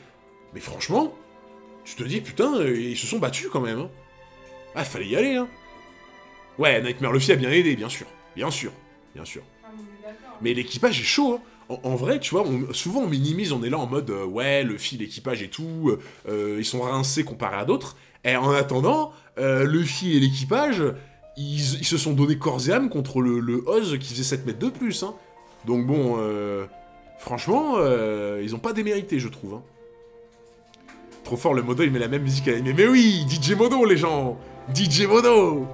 Mais franchement, tu te dis, putain, ils se sont battus quand même, hein. Ah, fallait y aller, hein. Ouais, Nightmare Luffy a bien aidé, bien sûr. Bien sûr. Ah, mais d'accord. Mais l'équipage est chaud, hein. En vrai, tu vois, souvent on minimise, on est là en mode ouais, Luffy, l'équipage et tout, ils sont rincés comparés à d'autres. Et en attendant, Luffy et l'équipage, ils se sont donné corps et âme contre le Oz qui faisait 7 mètres de plus. Hein. Donc bon, franchement, ils ont pas démérité, je trouve. Hein. Trop fort, le Modo, il met la même musique à l'anime. Mais oui, DJ Modo, les gens. DJ Modo.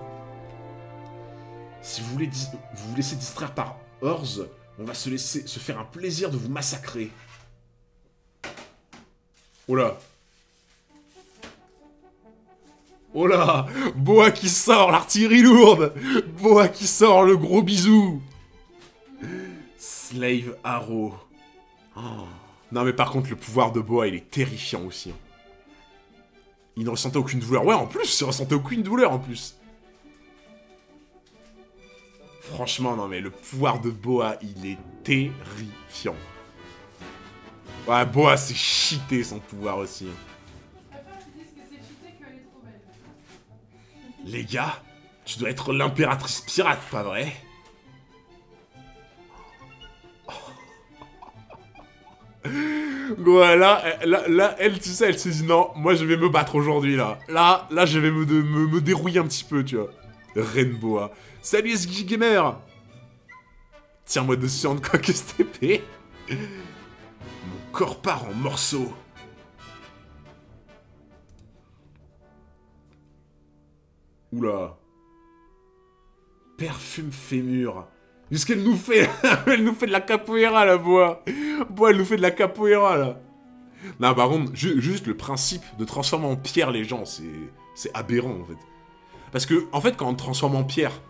Si vous voulez vous laisser distraire par Orz, on va se faire un plaisir de vous massacrer. Oh là. Oh là. Boa qui sort, l'artillerie lourde. Boa qui sort, le gros bisou. Slave Arrow. Oh. Non mais par contre, le pouvoir de Boa, il est terrifiant aussi. Hein. Il ne ressentait aucune douleur. Ouais, en plus, il ne ressentait aucune douleur en plus. Franchement, non mais le pouvoir de Boa, il est terrifiant. Ouais, Boa, c'est cheaté son pouvoir aussi. Après, ils disent que c'est cheaté qu'elle est trop belle. Les gars, tu dois être l'impératrice pirate, pas vrai? Voilà, là, elle, tu sais, elle s'est dit non, moi je vais me battre aujourd'hui là. Là, je vais me dérouiller un petit peu, tu vois. Rainbow. Salut SG Gamer. Tiens-moi dessus en quoi que cette épée. Mon corps part en morceaux. Oula. Perfume fémur. Qu'est-ce qu'elle nous fait? Elle nous fait de la capoeira, la Boa. Boa, elle nous fait de la capoeira, là. Non, par contre, juste le principe de transformer en pierre les gens, c'est aberrant, en fait. Parce que, en fait, quand on te transforme en pierre,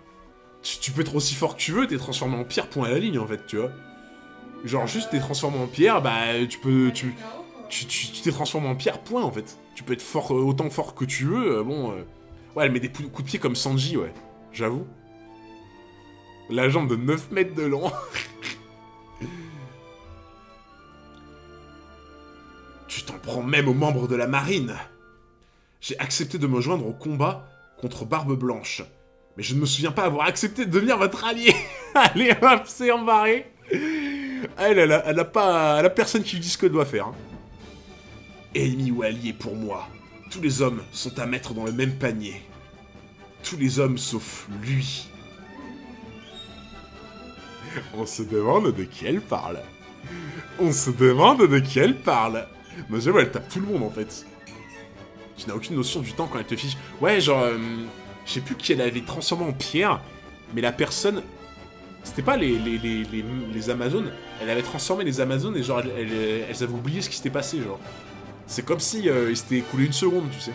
tu peux être aussi fort que tu veux, t'es transformé en pierre, point à la ligne, en fait, tu vois. Genre, juste t'es transformé en pierre, bah, tu t'es transformé en pierre, point, en fait. Tu peux être fort, autant fort que tu veux, bon... Ouais, elle met des coups de pied comme Sanji, ouais. J'avoue. La jambe de 9 mètres de long. Tu t'en prends même aux membres de la marine. J'ai accepté de me joindre au combat contre Barbe Blanche. Mais je ne me souviens pas avoir accepté de devenir votre allié. Allez hop, c'est embarré. Elle a personne qui lui dit ce qu'elle doit faire. Hein. Ennemi ou allié pour moi. Tous les hommes sont à mettre dans le même panier. Tous les hommes sauf lui. On se demande de qui elle parle. On se demande de qui elle parle. Mais j'avoue, elle tape tout le monde en fait. Tu n'as aucune notion du temps quand elle te fiche. Ouais, genre, je sais plus qui elle avait transformé en pierre, mais la personne, c'était pas les Amazones. Elle avait transformé les Amazones et genre, elles avaient oublié ce qui s'était passé, genre. C'est comme si il s'était écoulé une seconde, tu sais.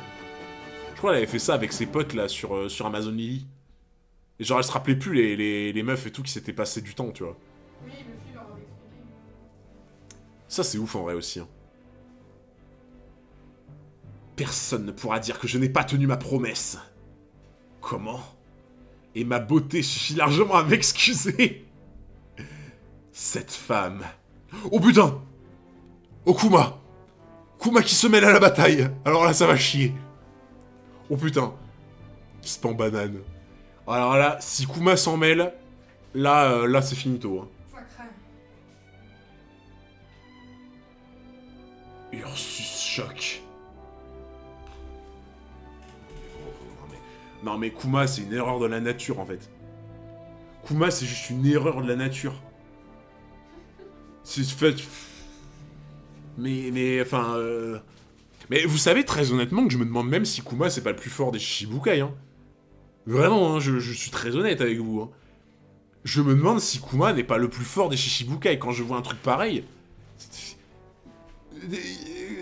Je crois qu'elle avait fait ça avec ses potes là sur Amazon Lily. Et genre, elle se rappelait plus les meufs et tout qui s'était passé du temps, tu vois. Oui, le fil leur avait expliqué. Ça, c'est ouf en vrai aussi. Hein. Personne ne pourra dire que je n'ai pas tenu ma promesse. Comment? Et ma beauté suffit largement à m'excuser. Cette femme... Oh putain! Oh Kuma! Kuma qui se mêle à la bataille. Alors là, ça va chier. Oh putain. Spam banane. Alors là, si Kuma s'en mêle, là c'est finito. Hein. Ça craint. Ursus choc. Non mais Kuma c'est une erreur de la nature en fait. Kuma c'est juste une erreur de la nature. C'est fait... Mais enfin... Mais vous savez très honnêtement que je me demande même si Kuma c'est pas le plus fort des Shichibukai hein. Vraiment, hein, je suis très honnête avec vous. Hein. Je me demande si Kuma n'est pas le plus fort des Shichibukai quand je vois un truc pareil.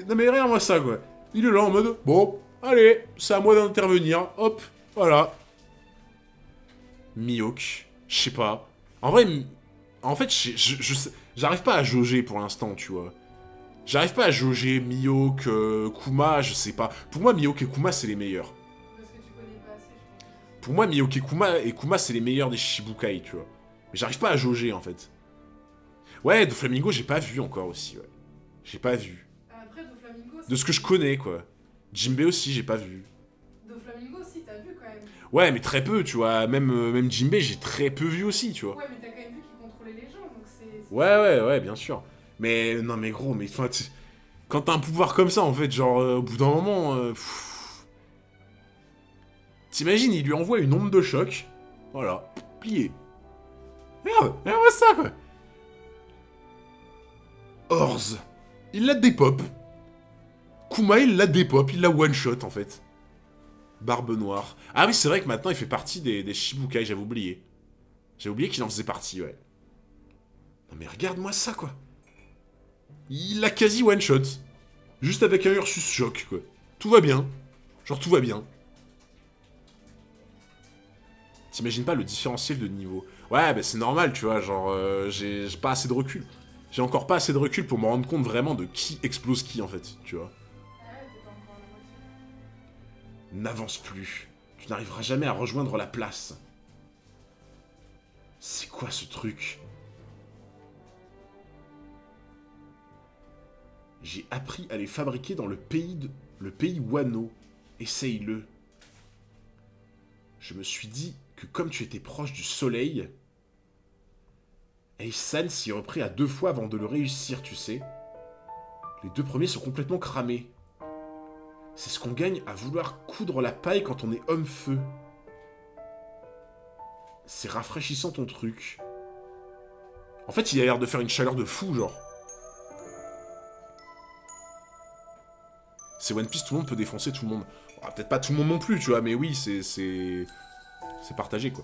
Non mais regarde-moi ça quoi. Il est là en mode, bon, allez, c'est à moi d'intervenir, hop, voilà. Mihawk, je sais pas. En vrai, en fait, j'arrive pas à jauger pour l'instant, tu vois. J'arrive pas à jauger Mihawk, Kuma, je sais pas. Pour moi, Mihawk et Kuma, c'est les meilleurs. Parce que tu connais pas assez, je pense. Pour moi, Mihawk et Kuma, c'est les meilleurs des Shichibukai, tu vois. Mais j'arrive pas à jauger, en fait. Ouais, Doflamingo, j'ai pas vu encore aussi, ouais. J'ai pas vu. Après, Doflamingo... De ce que je connais, quoi. Jinbei aussi, j'ai pas vu. Doflamingo aussi, t'as vu quand même. Ouais, mais très peu, tu vois. Même Jinbei, j'ai très peu vu aussi, tu vois. Ouais, mais t'as quand même vu qu'il contrôlait les gens, donc c'est... Ouais, bien sûr. Mais, non, mais gros, mais enfin, quand t'as un pouvoir comme ça, en fait, genre, au bout d'un moment... T'imagines, il lui envoie une onde de choc. Voilà, plié. Regarde ça, quoi. Orz. Il la dépop. Kuma, il la dépop, il la one-shot, en fait. Barbe Noire. Ah oui, c'est vrai que maintenant, il fait partie des Shichibukai, j'avais oublié. J'ai oublié qu'il en faisait partie, ouais. Non mais regarde-moi ça, quoi. Il l'a quasi one-shot. Juste avec un Ursus Choc, quoi. Tout va bien. Genre, tout va bien. T'imagines pas le différentiel de niveau. Ouais, bah c'est normal, tu vois, genre, j'ai pas assez de recul. J'ai encore pas assez de recul pour me rendre compte vraiment de qui explose qui, en fait, tu vois. Ouais, t'es pas encore à la moitié. N'avance plus. Tu n'arriveras jamais à rejoindre la place. C'est quoi ce truc? J'ai appris à les fabriquer dans le pays Wano. Essaye-le. Je me suis dit que comme tu étais proche du soleil, Ace-san s'y est repris à 2 fois avant de le réussir, tu sais. Les 2 premiers sont complètement cramés. C'est ce qu'on gagne à vouloir coudre la paille quand on est homme-feu. C'est rafraîchissant ton truc. En fait, il a l'air de faire une chaleur de fou, genre. C'est One Piece, tout le monde peut défoncer tout le monde. Bon, peut-être pas tout le monde non plus, tu vois, mais oui, c'est partagé, quoi.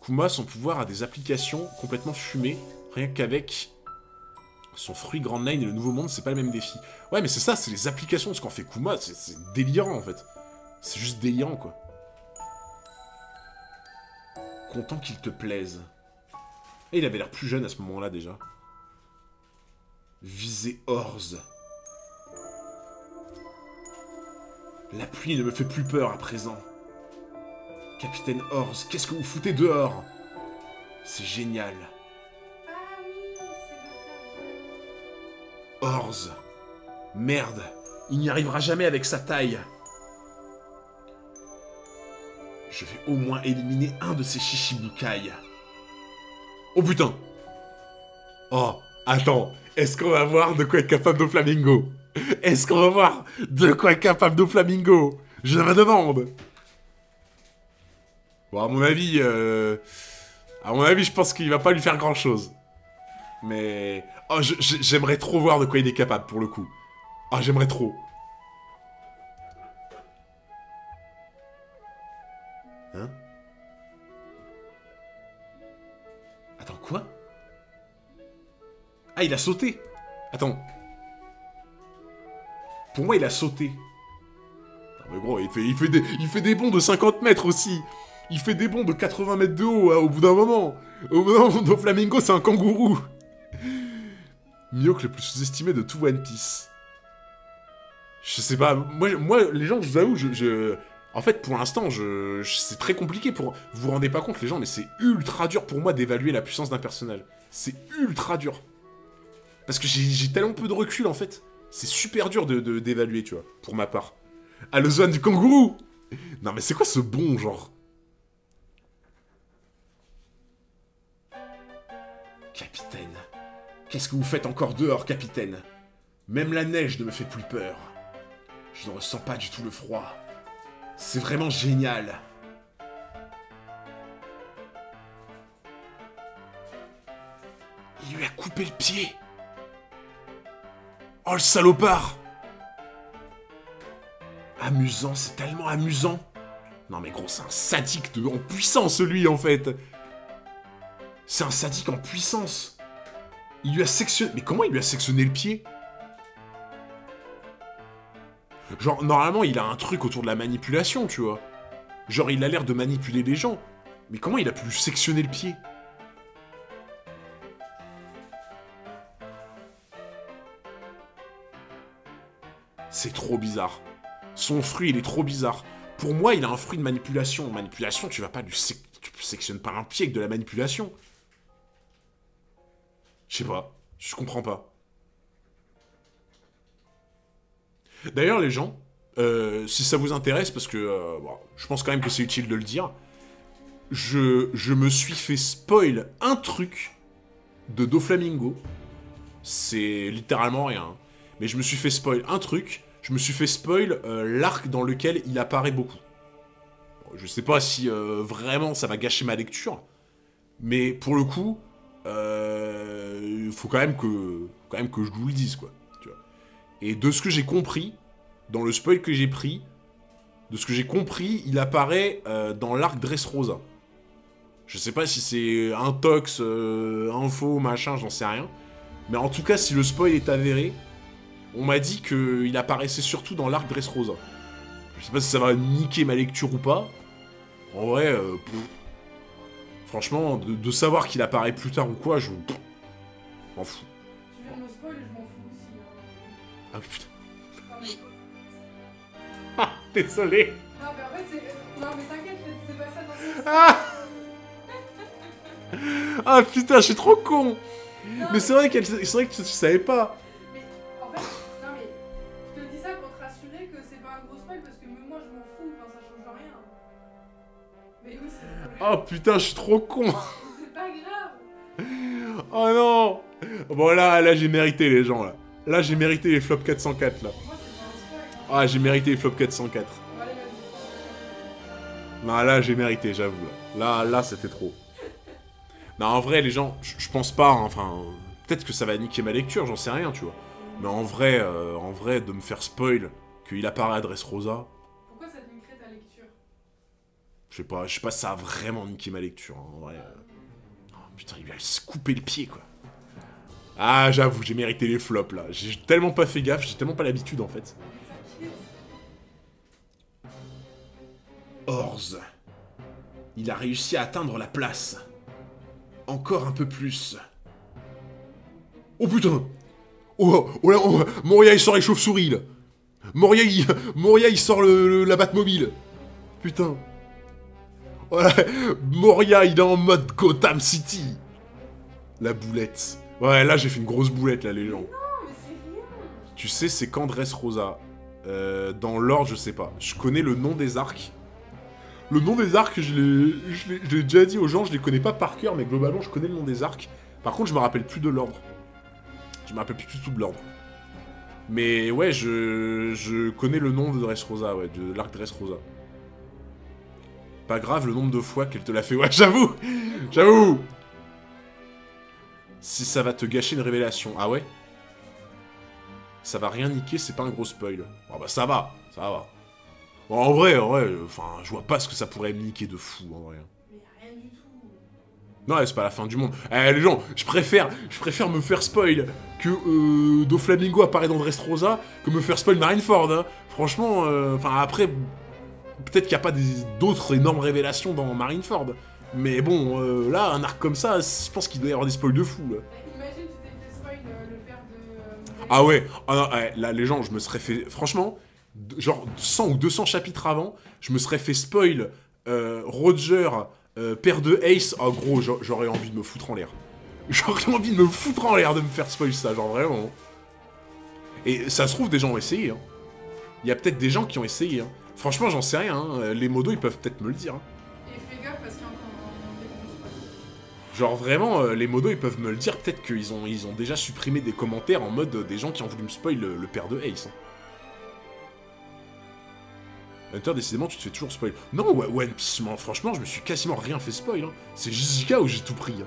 Kuma, son pouvoir a des applications complètement fumées, rien qu'avec son fruit Grand Line et le Nouveau Monde, c'est pas le même défi. Ouais, mais c'est ça, c'est les applications de ce qu'en fait Kuma, c'est délirant, en fait. C'est juste délirant, quoi. Content qu'il te plaise. Et il avait l'air plus jeune à ce moment-là, déjà. Viser Orz. La pluie ne me fait plus peur à présent. Capitaine Orz, qu'est-ce que vous foutez dehors? C'est génial. Ah oui, Orz. Merde, il n'y arrivera jamais avec sa taille. Je vais au moins éliminer un de ces Shichibukai. Oh putain! Oh, attends, est-ce qu'on va voir de quoi est capable Doflamingo? Est-ce qu'on va voir de quoi est capable Doflamingo? Je me demande. Bon, à mon avis, je pense qu'il va pas lui faire grand-chose. Mais... Oh, j'aimerais trop voir de quoi il est capable, pour le coup. Ah, j'aimerais trop. Hein? Attends, quoi? Ah, il a sauté! Attends. Pour moi, il a sauté. Non, mais gros, il fait des bonds de 50 mètres aussi. Il fait des bonds de 80 mètres de haut, hein, au bout d'un moment. Au bout d'un moment, Doflamingo, c'est un kangourou. Mihawk le plus sous-estimé de tout One Piece. Je sais pas, moi les gens, je vous avoue, en fait, pour l'instant, c'est très compliqué pour... Vous vous rendez pas compte, les gens, mais c'est ultra dur pour moi d'évaluer la puissance d'un personnage. C'est ultra dur. Parce que j'ai tellement peu de recul, en fait. C'est super dur d'évaluer, tu vois, pour ma part. Ah, le Zoan du kangourou! Non, mais c'est quoi ce bon, genre? Capitaine. Qu'est-ce que vous faites encore dehors, capitaine? Même la neige ne me fait plus peur. Je ne ressens pas du tout le froid. C'est vraiment génial. Il lui a coupé le pied. Oh, le salopard! Amusant, c'est tellement amusant. Non mais gros, c'est un sadique en puissance, lui, en fait. C'est un sadique en puissance. Il lui a sectionné... Mais comment il lui a sectionné le pied? Genre, normalement, il a un truc autour de la manipulation, tu vois. Genre, il a l'air de manipuler les gens. Mais comment il a pu sectionner le pied? C'est trop bizarre. Son fruit, il est trop bizarre. Pour moi, il a un fruit de manipulation. Manipulation, tu vas pas tu sectionnes pas un pied avec de la manipulation. Je sais pas. Je comprends pas. D'ailleurs, les gens, si ça vous intéresse, parce que bon, je pense quand même que c'est utile de le dire, je me suis fait spoil un truc de Doflamingo. C'est littéralement rien. Hein. Mais je me suis fait spoil un truc. Je me suis fait spoil l'arc dans lequel il apparaît beaucoup. Bon, je sais pas si vraiment ça va gâcher ma lecture. Mais pour le coup, il faut quand même que je vous le dise, quoi. Tu vois. Et de ce que j'ai compris, dans le spoil que j'ai pris, de ce que j'ai compris, il apparaît dans l'arc Dressrosa. Je sais pas si c'est un tox, info, machin, j'en sais rien. Mais en tout cas, si le spoil est avéré, on m'a dit qu'il apparaissait surtout dans l'arc Dressrosa. Je sais pas si ça va niquer ma lecture ou pas. En vrai, franchement, de savoir qu'il apparaît plus tard ou quoi, je m'en fous. Tu viens de me spoil et je m'en fous aussi. Hein. Ah putain. Ah, mais... Ah, désolé. Non, mais en fait, c'est... Non, mais t'inquiète, c'est pas ça dans le sens. Ah Ah putain, je suis trop con. Non, Mais c'est vrai que tu savais pas. Mais en fait, non mais je te dis ça pour te rassurer que c'est pas un gros spoil parce que même moi je m'en fous, enfin ça change rien. Mais oui, c'est Oh putain, je suis trop con. c'est pas grave. Oh non. Bon là j'ai mérité les gens là. Là j'ai mérité les flops 404 là. Moi c'est pas un spoil. Hein. Ah j'ai mérité les flops 404. Bon, allez, vas-y. Non là j'ai mérité, j'avoue. Là c'était trop. Non en vrai les gens, je pense pas, hein, enfin... Peut-être que ça va niquer ma lecture, j'en sais rien, tu vois. Mais en vrai, de me faire spoil qu'il apparaît à Dressrosa, Pourquoi ça te niquerait ta lecture? je sais pas si ça a vraiment niqué ma lecture, hein, en vrai. Oh, putain, il va se couper le pied, quoi. Ah, j'avoue, j'ai mérité les flops, là. J'ai tellement pas fait gaffe, j'ai tellement pas l'habitude, en fait. T'inquiète. Orz. Il a réussi à atteindre la place. Encore un peu plus. Oh putain. Oh là, Moria il sort les chauves-souris, là. Moria il sort la Batmobile. Putain. Ouais, Moria il est en mode Gotham City. La boulette. Ouais, là j'ai fait une grosse boulette, là, les gens. Non, mais c'est rien. Tu sais, c'est quand Dressrosa dans l'ordre, je sais pas. Je connais le nom des arcs. Le nom des arcs, je l'ai déjà dit aux gens, je les connais pas par cœur, mais globalement, je connais le nom des arcs. Par contre, je me rappelle plus de l'ordre. Je me rappelle plus du tout de l'ordre. Mais ouais, je connais le nom de Dressrosa, ouais, de l'arc Dressrosa. Pas grave le nombre de fois qu'elle te l'a fait. Ouais, j'avoue. J'avoue. Si ça va te gâcher une révélation. Ah ouais? Ça va rien niquer, c'est pas un gros spoil. Oh bah ça va. Bon, en vrai, enfin, je vois pas ce que ça pourrait me niquer de fou, en vrai. Mais rien du tout. Non, c'est pas la fin du monde. Eh, les gens, je préfère me faire spoil que Doflamingo apparaît dans Dressrosa que me faire spoil Marineford, hein. Franchement, enfin, après, peut-être qu'il n'y a pas d'autres énormes révélations dans Marineford. Mais bon, là, un arc comme ça, je pense qu'il doit y avoir des spoils de fou, là. Imagine tu t'es fait spoil le père de... Ah ouais, ah non, là, les gens, je me serais fait... Franchement, genre 100 ou 200 chapitres avant, je me serais fait spoil Roger, père de Ace. Oh gros, j'aurais envie de me foutre en l'air. J'aurais envie de me foutre en l'air de me faire spoil ça, genre vraiment. Et ça se trouve, des gens ont essayé, hein. Il y a peut-être des gens qui ont essayé, hein. Franchement, j'en sais rien, hein. Les modos, ils peuvent peut-être me le dire, hein. Et fais gaffe parce qu'il y a encore un début de spoil. Genre vraiment, les modos, ils peuvent me le dire. Peut-être qu'ils ont déjà supprimé des commentaires en mode des gens qui ont voulu me spoil le père de Ace, hein. Hunter, décidément, tu te fais toujours spoil. Non, One Piece, franchement, je me suis quasiment rien fait spoil, hein. C'est JJK où j'ai tout pris, hein.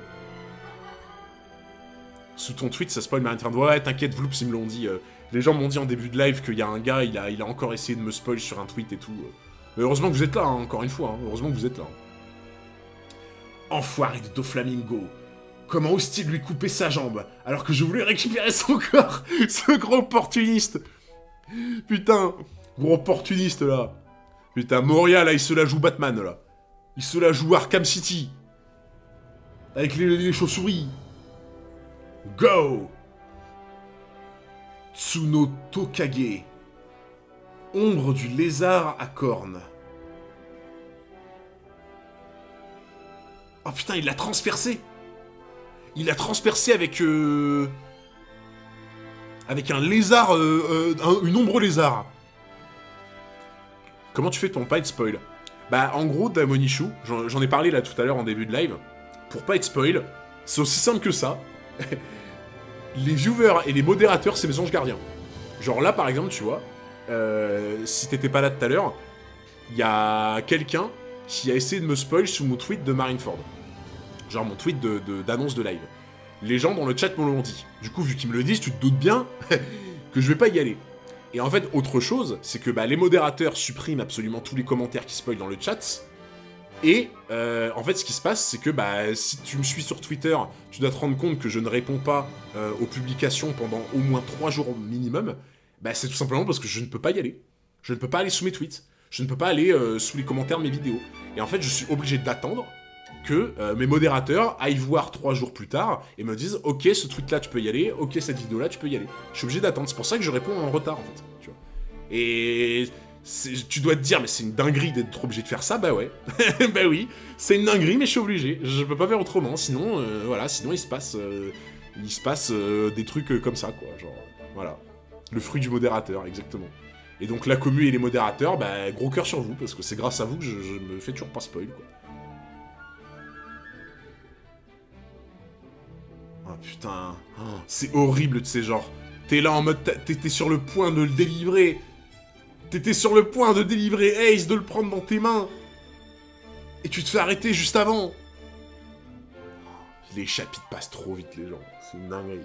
Sous ton tweet, ça spoil Marineford. Ouais, t'inquiète, Vloops, ils me l'ont dit. Les gens m'ont dit en début de live qu'il y a un gars, il a encore essayé de me spoil sur un tweet et tout. Mais heureusement que vous êtes là, hein, encore une fois. Hein. Heureusement que vous êtes là. Enfoiré de Doflamingo. Comment ose-t-il lui couper sa jambe alors que je voulais récupérer son corps? Ce gros opportuniste. Putain, gros opportuniste, là. Putain, Moria, là, il se la joue Batman, là. Il se la joue Arkham City. Avec les chauves-souris. Go! Tsuno Tokage. Ombre du lézard à cornes. Oh putain, il l'a transpercé! Il l'a transpercé avec... avec un lézard... une ombre lézard. Comment tu fais ton pas être spoil? Bah, en gros, Damonishu, j'en ai parlé là tout à l'heure en début de live. Pour pas être spoil, c'est aussi simple que ça. Les viewers et les modérateurs, c'est mes anges gardiens. Genre là, par exemple, tu vois, si t'étais pas là tout à l'heure, il y a quelqu'un qui a essayé de me spoil sous mon tweet de Marineford. Genre mon tweet d'annonce de live. Les gens dans le chat me l'ont dit. Du coup, vu qu'ils me le disent, tu te doutes bien que je vais pas y aller. Et en fait, autre chose, c'est que bah, les modérateurs suppriment absolument tous les commentaires qui spoilent dans le chat. Et en fait, ce qui se passe, c'est que bah, si tu me suis sur Twitter, tu dois te rendre compte que je ne réponds pas aux publications pendant au moins 3 jours minimum. Bah, c'est tout simplement parce que je ne peux pas y aller. Je ne peux pas aller sous mes tweets. Je ne peux pas aller sous les commentaires de mes vidéos. Et en fait, je suis obligé d'attendre que mes modérateurs aillent voir 3 jours plus tard et me disent « Ok, ce tweet-là, tu peux y aller. Ok, cette vidéo-là, tu peux y aller. » Je suis obligé d'attendre. C'est pour ça que je réponds en retard, en fait. Tu vois. Et Tu dois te dire, mais c'est une dinguerie d'être obligé de faire ça, bah ouais. Bah oui, c'est une dinguerie, mais je suis obligé. Je peux pas faire autrement, sinon, voilà, sinon il se passe des trucs comme ça, quoi, genre, voilà. Le fruit du modérateur, exactement. Et donc la commu et les modérateurs, bah gros cœur sur vous, parce que c'est grâce à vous que je me fais toujours pas spoil, quoi. Oh putain, oh, c'est horrible, tu sais, genre, t'es là en mode, t'étais sur le point de le délivrer. T'étais sur le point de délivrer Ace, de le prendre dans tes mains. Et tu te fais arrêter juste avant. Les chapitres passent trop vite, les gens. C'est une dinguerie.